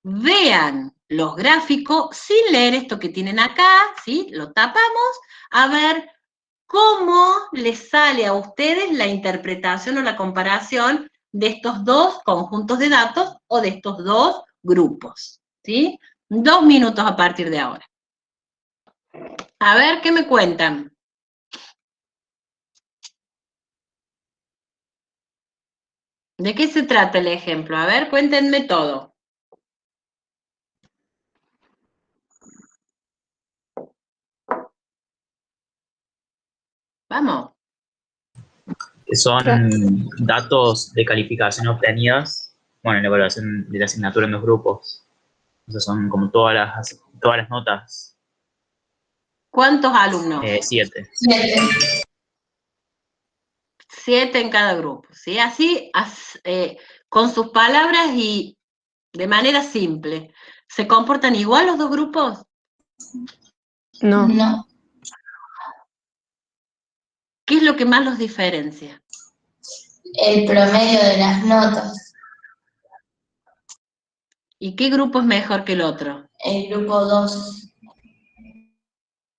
vean los gráficos sin leer esto que tienen acá, ¿sí? Lo tapamos, a ver cómo les sale a ustedes la interpretación o la comparación de estos dos conjuntos de datos o de estos dos grupos, ¿sí? 2 minutos a partir de ahora. A ver, ¿qué me cuentan? ¿De qué se trata el ejemplo? A ver, cuéntenme todo. Vamos.
Son datos de calificación obtenidos, bueno, en la evaluación de la asignatura en 2 grupos. O sea, son como todas las notas.
¿Cuántos alumnos?
7.
7 en cada grupo, ¿sí? Así, con sus palabras y de manera simple. ¿Se comportan igual los dos grupos?
No.
No.
¿Qué es lo que más los diferencia?
El promedio de las notas.
¿Y qué grupo es mejor que el otro?
El grupo 2.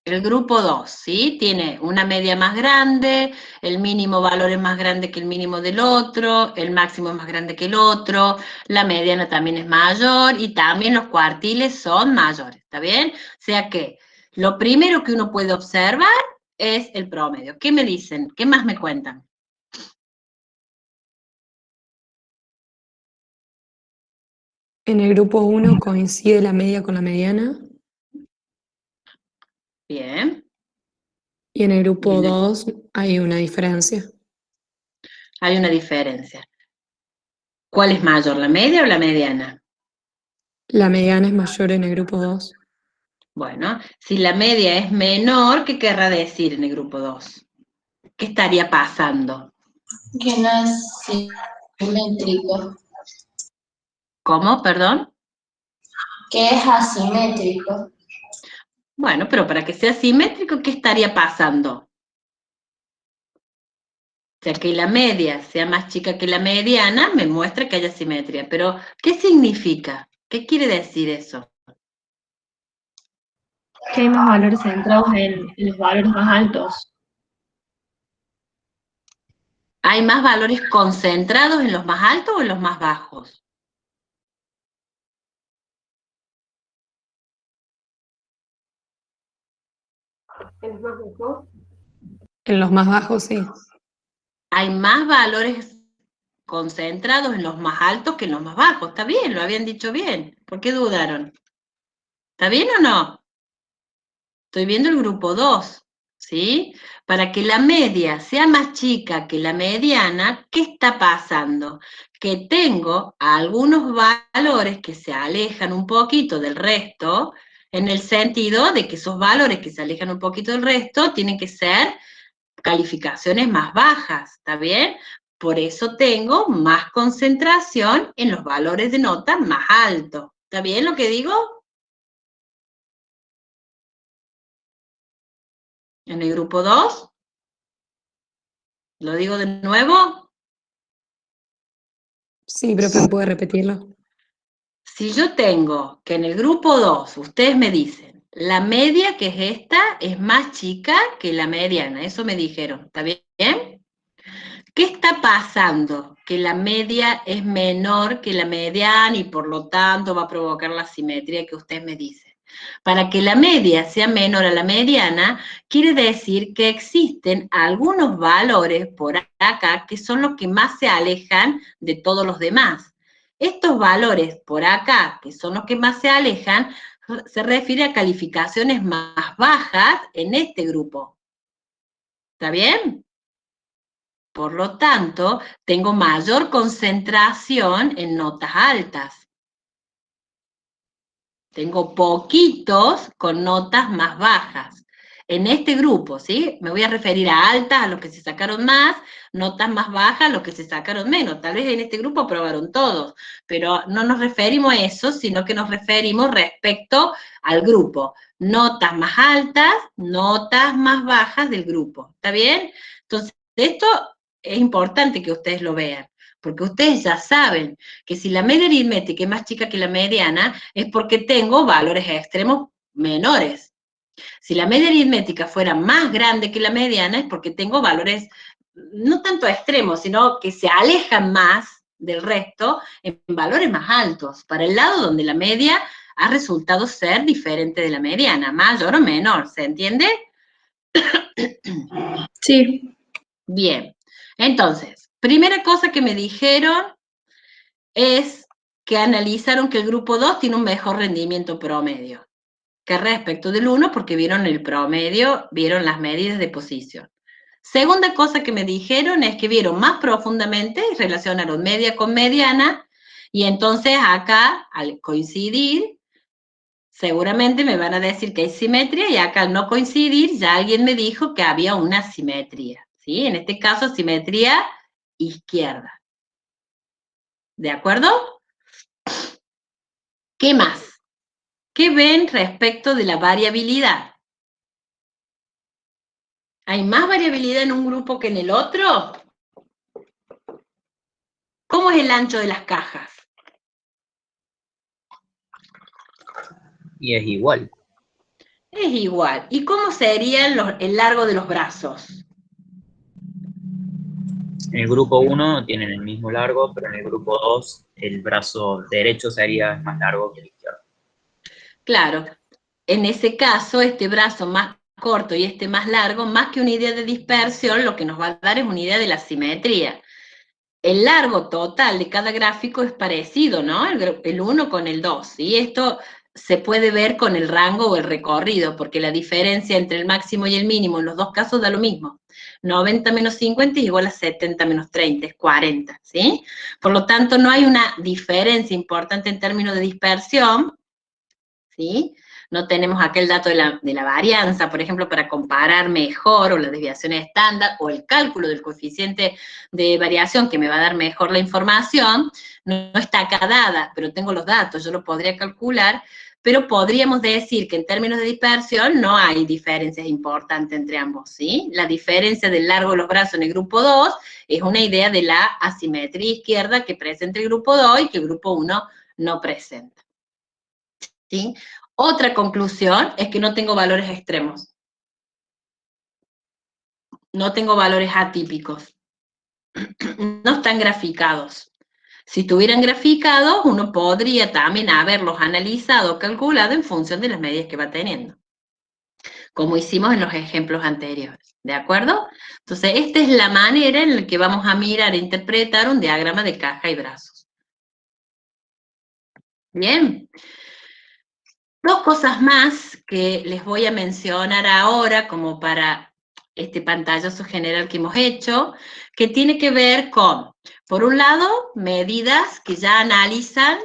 El grupo 2, ¿sí? Tiene una media más grande, el mínimo valor es más grande que el mínimo del otro, el máximo es más grande que el otro, la mediana también es mayor y también los cuartiles son mayores, ¿está bien? O sea que lo primero que uno puede observar es el promedio. ¿Qué me dicen? ¿Qué más me cuentan?
En el grupo 1 coincide la media con la mediana.
Bien.
Y en el grupo 2 hay una diferencia.
Hay una diferencia. ¿Cuál es mayor, la media o la mediana?
La mediana es mayor en el grupo 2.
Bueno, si la media es menor, ¿qué querrá decir en el grupo 2? ¿Qué estaría pasando?
Que no es simétrico.
¿Cómo? Perdón.
Que es asimétrico.
Bueno, pero para que sea simétrico, ¿qué estaría pasando? O sea, que la media sea más chica que la mediana, me muestra que haya simetría. Pero, ¿qué significa? ¿Qué quiere decir eso?
Que hay más valores centrados en los valores más altos.
¿Hay más valores concentrados en los más altos o en los más bajos?
¿En los más bajos?
En los más bajos, sí.
Hay más valores concentrados en los más altos que en los más bajos. Está bien, lo habían dicho bien. ¿Por qué dudaron? ¿Está bien o no? Estoy viendo el grupo 2, ¿sí? Para que la media sea más chica que la mediana, ¿qué está pasando? Que tengo algunos valores que se alejan un poquito del resto, en el sentido de que esos valores que se alejan un poquito del resto tienen que ser calificaciones más bajas, ¿está bien? Por eso tengo más concentración en los valores de nota más altos. ¿Está bien lo que digo? En el grupo 2, ¿lo digo de nuevo?
Sí, profe, ¿puede repetirlo?
Si yo tengo que en el grupo 2, ustedes me dicen, la media, que es esta, es más chica que la mediana, eso me dijeron, ¿está bien? ¿Qué está pasando? Que la media es menor que la mediana y por lo tanto va a provocar la simetría que ustedes me dicen. Para que la media sea menor a la mediana, quiere decir que existen algunos valores por acá que son los que más se alejan de todos los demás. Estos valores por acá, que son los que más se alejan, se refiere a calificaciones más bajas en este grupo. ¿Está bien? Por lo tanto, tengo mayor concentración en notas altas. Tengo poquitos con notas más bajas. En este grupo, ¿sí? Me voy a referir a altas, a los que se sacaron más, notas más bajas, a los que se sacaron menos. Tal vez en este grupo aprobaron todos, pero no nos referimos a eso, sino que nos referimos respecto al grupo. Notas más altas, notas más bajas del grupo. ¿Está bien? Entonces, esto es importante que ustedes lo vean, porque ustedes ya saben que si la media aritmética es más chica que la mediana, es porque tengo valores extremos menores. Si la media aritmética fuera más grande que la mediana, es porque tengo valores no tanto extremos, sino que se alejan más del resto en valores más altos, para el lado donde la media ha resultado ser diferente de la mediana, mayor o menor, ¿se entiende?
Sí.
Bien, entonces, primera cosa que me dijeron es que analizaron que el grupo 2 tiene un mejor rendimiento promedio que respecto del 1 porque vieron el promedio, vieron las medidas de posición. Segunda cosa que me dijeron es que vieron más profundamente y relacionaron media con mediana, y entonces acá, al coincidir, seguramente me van a decir que hay simetría, y acá al no coincidir, ya alguien me dijo que había una simetría, ¿sí? En este caso, simetría izquierda. ¿De acuerdo? ¿Qué más? ¿Qué ven respecto de la variabilidad? ¿Hay más variabilidad en un grupo que en el otro? ¿Cómo es el ancho de las cajas?
Y es igual.
Es igual. ¿Y cómo sería el largo de los brazos?
En el grupo 1 tienen el mismo largo, pero en el grupo 2 el brazo derecho sería más largo que el izquierdo.
Claro, en ese caso, este brazo más corto y este más largo, más que una idea de dispersión, lo que nos va a dar es una idea de la simetría. El largo total de cada gráfico es parecido, ¿no? El 1 con el 2, ¿sí? Esto se puede ver con el rango o el recorrido, porque la diferencia entre el máximo y el mínimo en los dos casos da lo mismo. 90 menos 50 es igual a 70 menos 30, es 40, ¿sí? Por lo tanto, no hay una diferencia importante en términos de dispersión, ¿sí? No tenemos aquel dato de la varianza, por ejemplo, para comparar mejor, o la desviación estándar, o el cálculo del coeficiente de variación que me va a dar mejor la información, no está acá dada, pero tengo los datos, yo lo podría calcular, pero podríamos decir que en términos de dispersión no hay diferencias importantes entre ambos, ¿sí? La diferencia del largo de los brazos en el grupo 2 es una idea de la asimetría izquierda que presenta el grupo 2 y que el grupo 1 no presenta, ¿sí? Otra conclusión es que no tengo valores extremos. No tengo valores atípicos. No están graficados. Si estuvieran graficados, uno podría también haberlos analizado, calculado en función de las medidas que va teniendo, como hicimos en los ejemplos anteriores, ¿de acuerdo? Entonces, esta es la manera en la que vamos a mirar e interpretar un diagrama de caja y brazos. Bien. Dos cosas más que les voy a mencionar ahora como para este pantallazo general que hemos hecho, que tiene que ver con, por un lado, medidas que ya analizan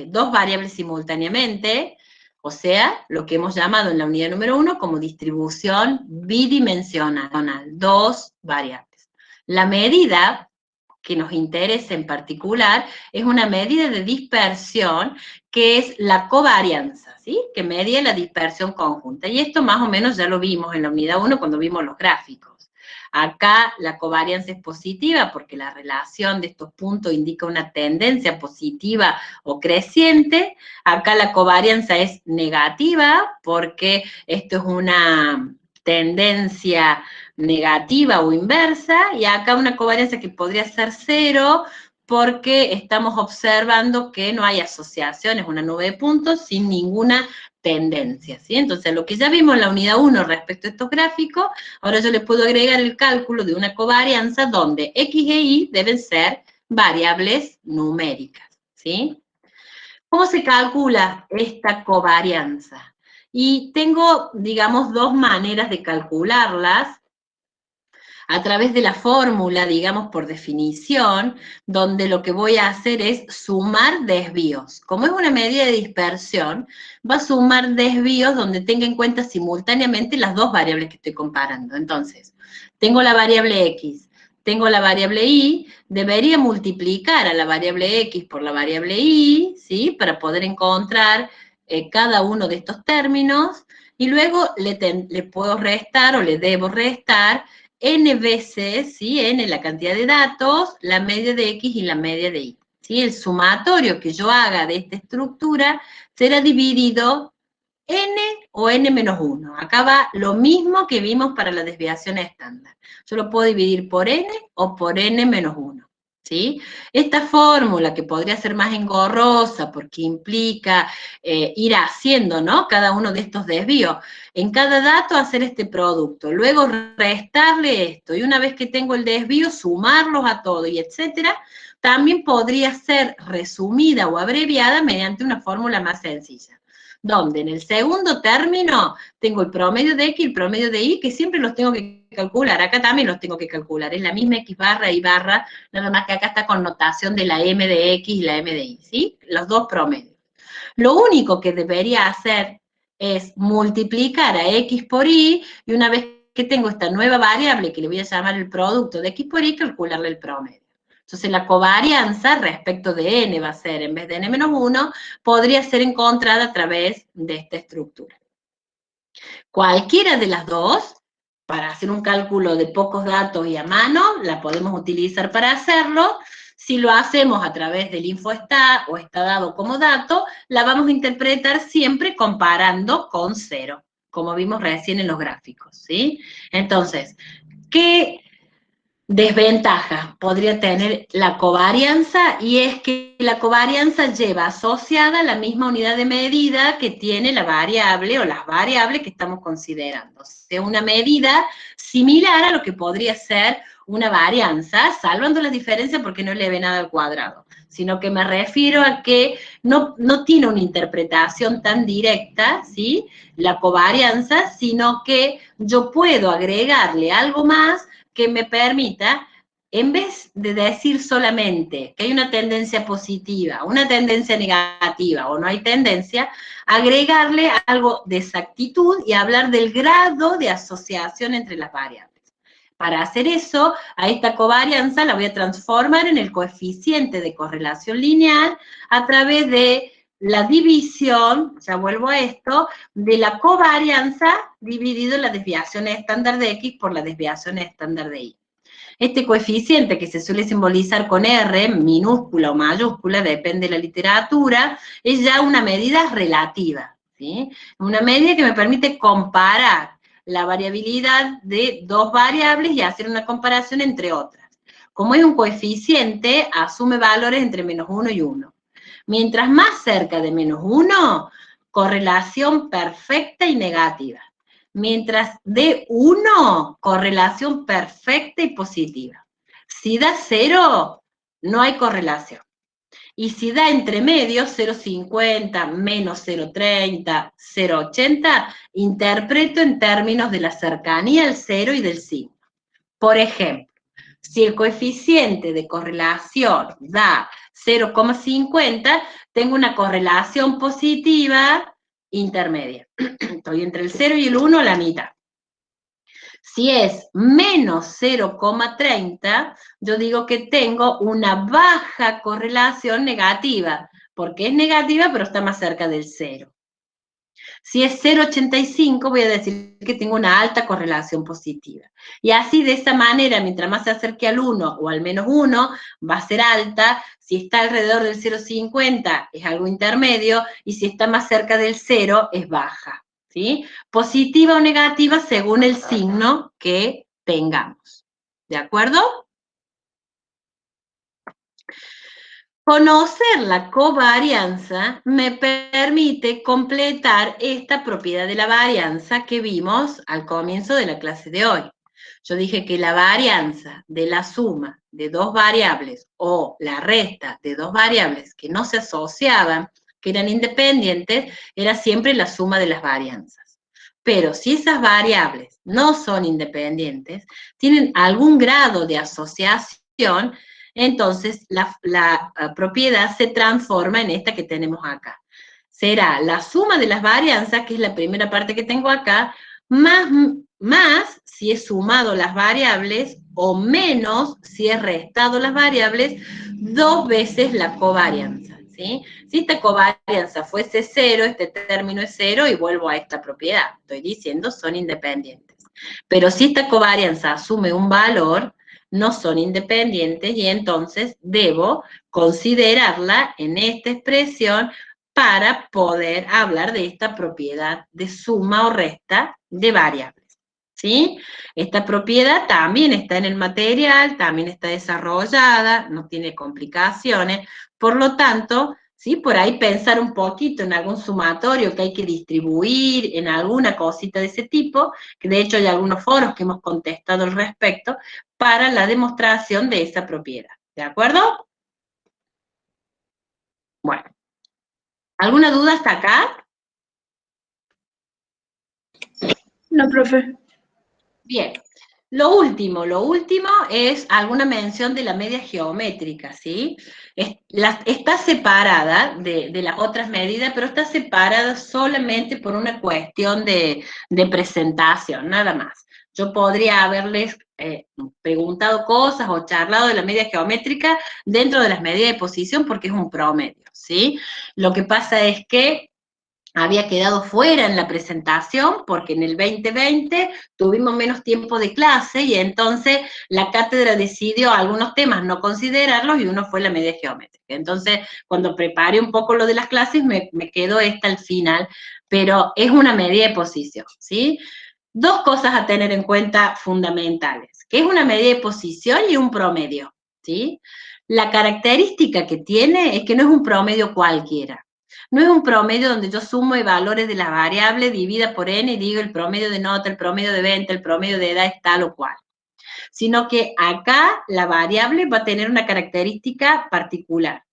dos variables simultáneamente, o sea, lo que hemos llamado en la unidad número 1 como distribución bidimensional, dos variables. La medida que nos interesa en particular es una medida de dispersión que es la covarianza, ¿sí? Que media la dispersión conjunta. Y esto más o menos ya lo vimos en la unidad 1 cuando vimos los gráficos. Acá la covarianza es positiva porque la relación de estos puntos indica una tendencia positiva o creciente. Acá la covarianza es negativa porque esto es una tendencia negativa o inversa, y acá una covarianza que podría ser 0, porque estamos observando que no hay asociaciones, una nube de puntos sin ninguna tendencia, ¿sí? Entonces, lo que ya vimos en la unidad 1 respecto a estos gráficos, ahora yo le puedo agregar el cálculo de una covarianza donde X e Y deben ser variables numéricas, ¿sí? ¿Cómo se calcula esta covarianza? Y tengo, digamos, dos maneras de calcularlas, a través de la fórmula, digamos, por definición, donde lo que voy a hacer es sumar desvíos. Como es una medida de dispersión, va a sumar desvíos donde tenga en cuenta simultáneamente las dos variables que estoy comparando. Entonces, tengo la variable X, tengo la variable Y, debería multiplicar a la variable X por la variable Y, ¿sí? Para poder encontrar cada uno de estos términos, y luego le puedo restar o le debo restar n veces, ¿sí? N la cantidad de datos, la media de X y la media de Y, ¿sí? El sumatorio que yo haga de esta estructura será dividido n o n menos 1. Acá va lo mismo que vimos para la desviación estándar. Yo lo puedo dividir por n o por n menos 1. ¿Sí? Esta fórmula, que podría ser más engorrosa porque implica ir haciendo, ¿no? Cada uno de estos desvíos. En cada dato hacer este producto, luego restarle esto, y una vez que tengo el desvío, sumarlos a todo, y etcétera, también podría ser resumida o abreviada mediante una fórmula más sencilla, donde en el segundo término tengo el promedio de X y el promedio de Y, que siempre los tengo que calcular. Acá también los tengo que calcular. Es la misma X barra, Y barra, nada más que acá está con notación de la M de X y la M de Y, ¿sí? Los dos promedios. Lo único que debería hacer es multiplicar a X por Y, y una vez que tengo esta nueva variable, que le voy a llamar el producto de X por Y, calcularle el promedio. Entonces, la covarianza respecto de n va a ser, en vez de n menos 1, podría ser encontrada a través de esta estructura. Cualquiera de las dos, para hacer un cálculo de pocos datos y a mano, la podemos utilizar para hacerlo. Si lo hacemos a través del infostat o está dado como dato, la vamos a interpretar siempre comparando con 0, como vimos recién en los gráficos, ¿sí? Entonces, ¿qué Desventaja podría tener la covarianza, y es que la covarianza lleva asociada la misma unidad de medida que tiene la variable o las variables que estamos considerando. O sea, una medida similar a lo que podría ser una varianza, salvando las diferencias porque no le ve nada al cuadrado, sino que me refiero a que no tiene una interpretación tan directa, ¿sí?, la covarianza, sino que yo puedo agregarle algo más que me permita, en vez de decir solamente que hay una tendencia positiva, una tendencia negativa o no hay tendencia, agregarle algo de exactitud y hablar del grado de asociación entre las variables. Para hacer eso, a esta covarianza la voy a transformar en el coeficiente de correlación lineal a través de la división, ya vuelvo a esto, de la covarianza dividido la desviación estándar de X por la desviación estándar de Y. Este coeficiente, que se suele simbolizar con R, minúscula o mayúscula, depende de la literatura, es ya una medida relativa, ¿sí? Una medida que me permite comparar la variabilidad de dos variables y hacer una comparación entre otras. Como es un coeficiente, asume valores entre -1 y 1. Mientras más cerca de -1, correlación perfecta y negativa. Mientras de 1, correlación perfecta y positiva. Si da 0, no hay correlación. Y si da entre medio, 0,50, menos 0,30, 0,80, interpreto en términos de la cercanía al 0 y del signo. Por ejemplo, si el coeficiente de correlación da 0,50, tengo una correlación positiva intermedia. Estoy entre el 0 y el 1 a la mitad. Si es menos 0,30, yo digo que tengo una baja correlación negativa, porque es negativa pero está más cerca del 0. Si es 0,85, voy a decir que tengo una alta correlación positiva. Y así, de esa manera, mientras más se acerque al 1 o al -1, va a ser alta. Si está alrededor del 0,50, es algo intermedio. Y si está más cerca del 0, es baja, ¿sí? Positiva o negativa según el signo que tengamos. ¿De acuerdo? Conocer la covarianza me permite completar esta propiedad de la varianza que vimos al comienzo de la clase de hoy. Yo dije que la varianza de la suma de dos variables o la resta de dos variables que no se asociaban, que eran independientes, era siempre la suma de las varianzas. Pero si esas variables no son independientes, tienen algún grado de asociación, entonces la propiedad se transforma en esta que tenemos acá. Será la suma de las varianzas, que es la primera parte que tengo acá, más si he sumado las variables, o menos si he restado las variables, 2 veces la covarianza, ¿sí? Si esta covarianza fuese 0, este término es 0 y vuelvo a esta propiedad. Estoy diciendo son independientes. Pero si esta covarianza asume un valor, no son independientes y entonces debo considerarla en esta expresión para poder hablar de esta propiedad de suma o resta de variables, ¿sí? Esta propiedad también está en el material, también está desarrollada, no tiene complicaciones, por lo tanto, ¿sí? Por ahí pensar un poquito en algún sumatorio que hay que distribuir, en alguna cosita de ese tipo, que de hecho hay algunos foros que hemos contestado al respecto, para la demostración de esa propiedad. ¿De acuerdo? Bueno. ¿Alguna duda hasta acá?
No, profe.
Bien. Lo último es alguna mención de la media geométrica, ¿sí? Está separada de las otras medidas, pero está separada solamente por una cuestión de presentación, nada más. Yo podría haberles preguntado cosas o charlado de la media geométrica dentro de las medidas de posición porque es un promedio, ¿sí? Lo que pasa es que había quedado fuera en la presentación porque en el 2020 tuvimos menos tiempo de clase y entonces la cátedra decidió algunos temas no considerarlos y uno fue la media geométrica. Entonces, cuando preparé un poco lo de las clases, me quedó esta al final, pero es una medida de posición, ¿sí? Dos cosas a tener en cuenta fundamentales. que es una medida de posición y un promedio, ¿sí? La característica que tiene es que no es un promedio cualquiera. No es un promedio donde yo sumo el valores de la variable, divida por n y digo el promedio de nota, el promedio de venta, el promedio de edad es tal o cual. Sino que acá la variable va a tener una característica particular.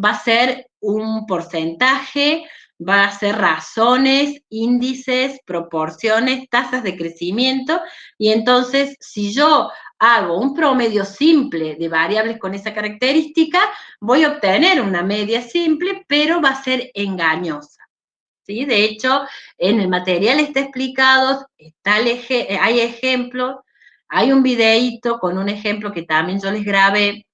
Va a ser un porcentaje, va a ser razones, índices, proporciones, tasas de crecimiento, y entonces si yo hago un promedio simple de variables con esa característica, voy a obtener una media simple, pero va a ser engañosa. ¿Sí? De hecho, en el material está explicado, hay ejemplos, hay un videíto con un ejemplo que también yo les grabé.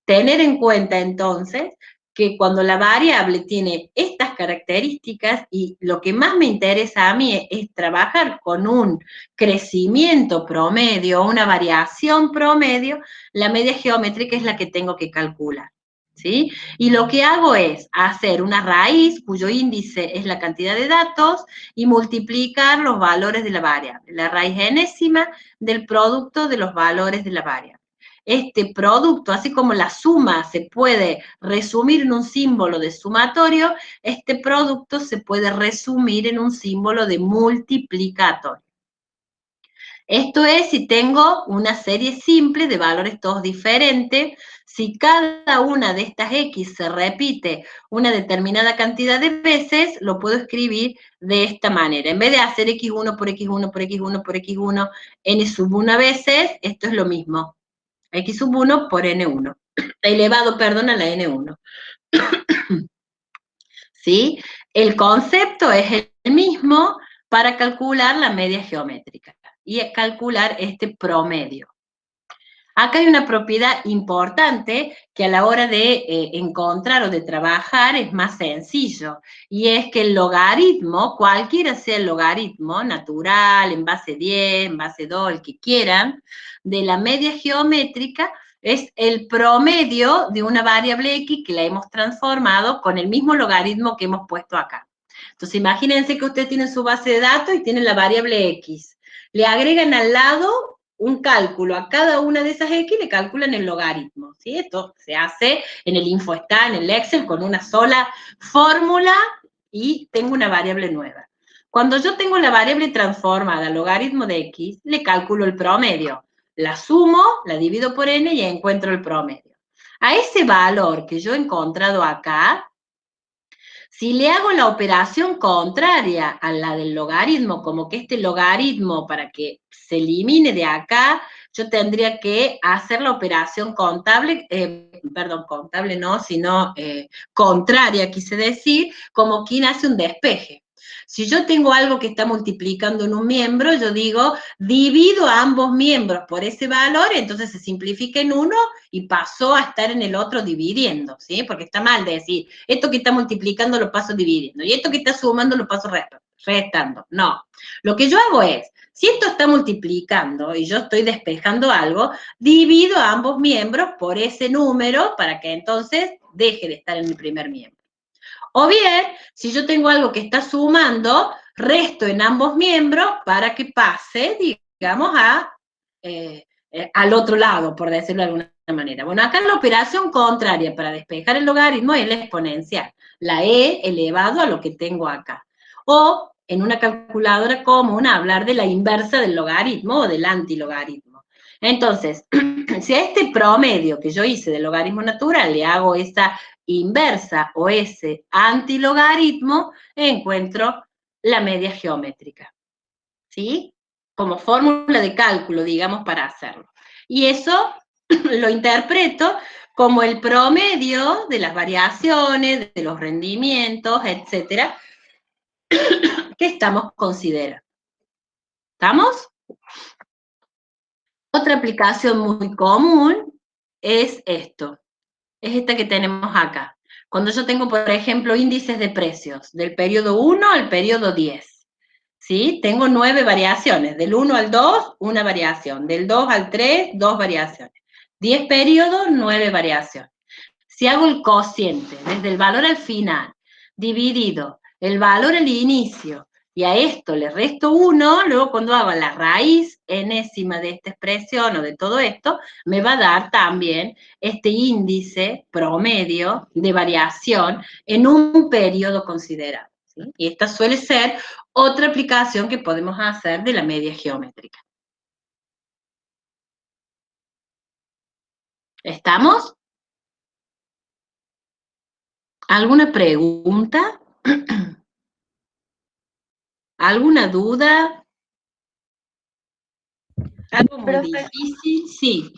Tener en cuenta entonces que cuando la variable tiene estas características, y lo que más me interesa a mí es trabajar con un crecimiento promedio, una variación promedio, la media geométrica es la que tengo que calcular, ¿sí? Y lo que hago es hacer una raíz cuyo índice es la cantidad de datos y multiplicar los valores de la variable, la raíz enésima del producto de los valores de la variable. Este producto, así como la suma se puede resumir en un símbolo de sumatorio, este producto se puede resumir en un símbolo de multiplicatorio. Esto es si tengo una serie simple de valores todos diferentes. Si cada una de estas X se repite una determinada cantidad de veces, lo puedo escribir de esta manera. En vez de hacer X1 por X1 por X1 por X1, N sub 1 veces, esto es lo mismo. X sub 1 por N1, elevado, perdón, a la N1. ¿Sí? El concepto es el mismo para calcular la media geométrica y calcular este promedio. Acá hay una propiedad importante que a la hora de encontrar o de trabajar es más sencillo, y es que el logaritmo, cualquiera sea el logaritmo, natural, en base 10, en base 2, el que quieran, de la media geométrica, es el promedio de una variable X que la hemos transformado con el mismo logaritmo que hemos puesto acá. Entonces, imagínense que usted tiene su base de datos y tiene la variable X. Le agregan al lado un cálculo a cada una de esas X y le calculan el logaritmo, ¿sí? Esto se hace en el InfoStat, en el Excel, con una sola fórmula y tengo una variable nueva. Cuando yo tengo la variable transformada, logaritmo de X, le calculo el promedio. La sumo, la divido por N y encuentro el promedio. A ese valor que yo he encontrado acá, si le hago la operación contraria a la del logaritmo, como que este logaritmo, para que se elimine de acá, yo tendría que hacer la operación contable, contable no, sino contraria, quise decir, como quien hace un despeje. Si yo tengo algo que está multiplicando en un miembro, yo digo, divido a ambos miembros por ese valor, entonces se simplifica en uno y pasó a estar en el otro dividiendo, ¿sí? Porque está mal decir, esto que está multiplicando lo paso dividiendo, y esto que está sumando lo paso restando. No, lo que yo hago es, si esto está multiplicando y yo estoy despejando algo, divido a ambos miembros por ese número para que entonces deje de estar en el primer miembro. O bien, si yo tengo algo que está sumando, resto en ambos miembros para que pase, digamos, al otro lado, por decirlo de alguna manera. Bueno, acá la operación contraria para despejar el logaritmo es la exponencial, la e elevado a lo que tengo acá. O, en una calculadora común, hablar de la inversa del logaritmo o del antilogaritmo. Entonces, si a este promedio que yo hice del logaritmo natural le hago esa inversa o ese antilogaritmo, encuentro la media geométrica, ¿sí? Como fórmula de cálculo, digamos, para hacerlo. Y eso lo interpreto como el promedio de las variaciones, de los rendimientos, etcétera, que estamos considerando. ¿Estamos? Otra aplicación muy común es esto. Es esta que tenemos acá. Cuando yo tengo, por ejemplo, índices de precios, del periodo 1 al periodo 10, ¿sí? Tengo 9 variaciones, del 1 al 2, una variación, del 2 al 3, 2 variaciones. 10 periodos, 9 variaciones. Si hago el cociente, desde el valor al final, dividido el valor al inicio y a esto le resto 1, luego cuando hago la raíz enésima de esta expresión o de todo esto, me va a dar también este índice promedio de variación en un periodo considerado, ¿sí? Y esta suele ser otra aplicación que podemos hacer de la media geométrica. ¿Estamos? ¿Alguna pregunta? ¿Alguna duda? ¿Algo muy
Profe,
difícil? Sí.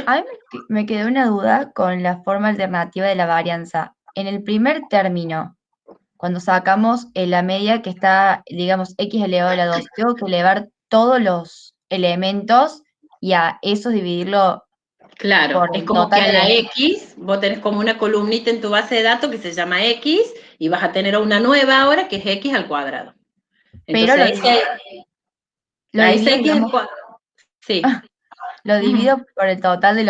a mí me quedó una duda con la forma alternativa de la varianza. En el primer término, cuando sacamos la media que está, digamos, x elevado a la 2, tengo que elevar todos los elementos y a eso dividirlo
Claro,
por
es
el
como que
total
a
de
la
los...
X, vos tenés como una columnita en tu base de datos que se llama X, y vas a tener una nueva ahora que es X al cuadrado.
Pero
Entonces,
lo
a ese
divido,
X al
digamos,
cuadrado. Sí.
lo divido por el total de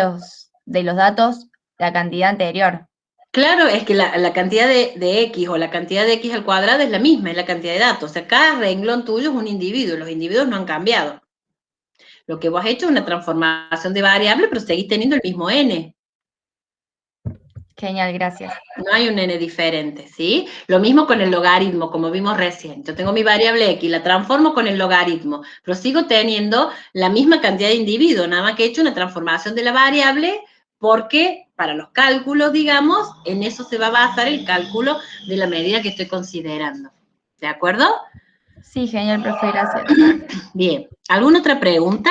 los datos, la cantidad anterior.
Claro, es que la cantidad de X o la cantidad de X al cuadrado es la misma, es la cantidad de datos. O sea, cada renglón tuyo es un individuo, los individuos no han cambiado. Lo que vos has hecho es una transformación de variable, pero seguís teniendo el mismo n.
Genial, gracias.
No hay un n diferente, ¿sí? Lo mismo con el logaritmo, como vimos recién. Yo tengo mi variable x, la transformo con el logaritmo, pero sigo teniendo la misma cantidad de individuos, nada más que he hecho una transformación de la variable, porque para los cálculos, digamos, en eso se va a basar el cálculo de la medida que estoy considerando. ¿De acuerdo?
Sí, genial, profe, gracias.
Bien. ¿Alguna otra pregunta?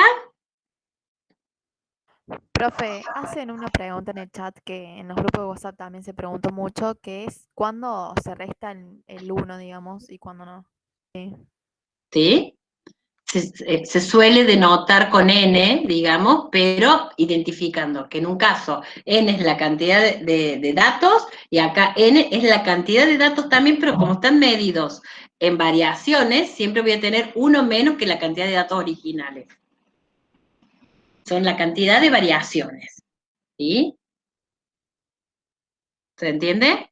Profe, hacen una pregunta en el chat que en los grupos de WhatsApp también se preguntó mucho, que es ¿cuándo se resta el 1, digamos, y cuándo no? Sí.
¿Sí? Se suele denotar con n, digamos, pero identificando que en un caso n es la cantidad de datos y acá n es la cantidad de datos también, pero como están medidos en variaciones, siempre voy a tener uno menos que la cantidad de datos originales. Son la cantidad de variaciones, ¿sí? ¿Se entiende?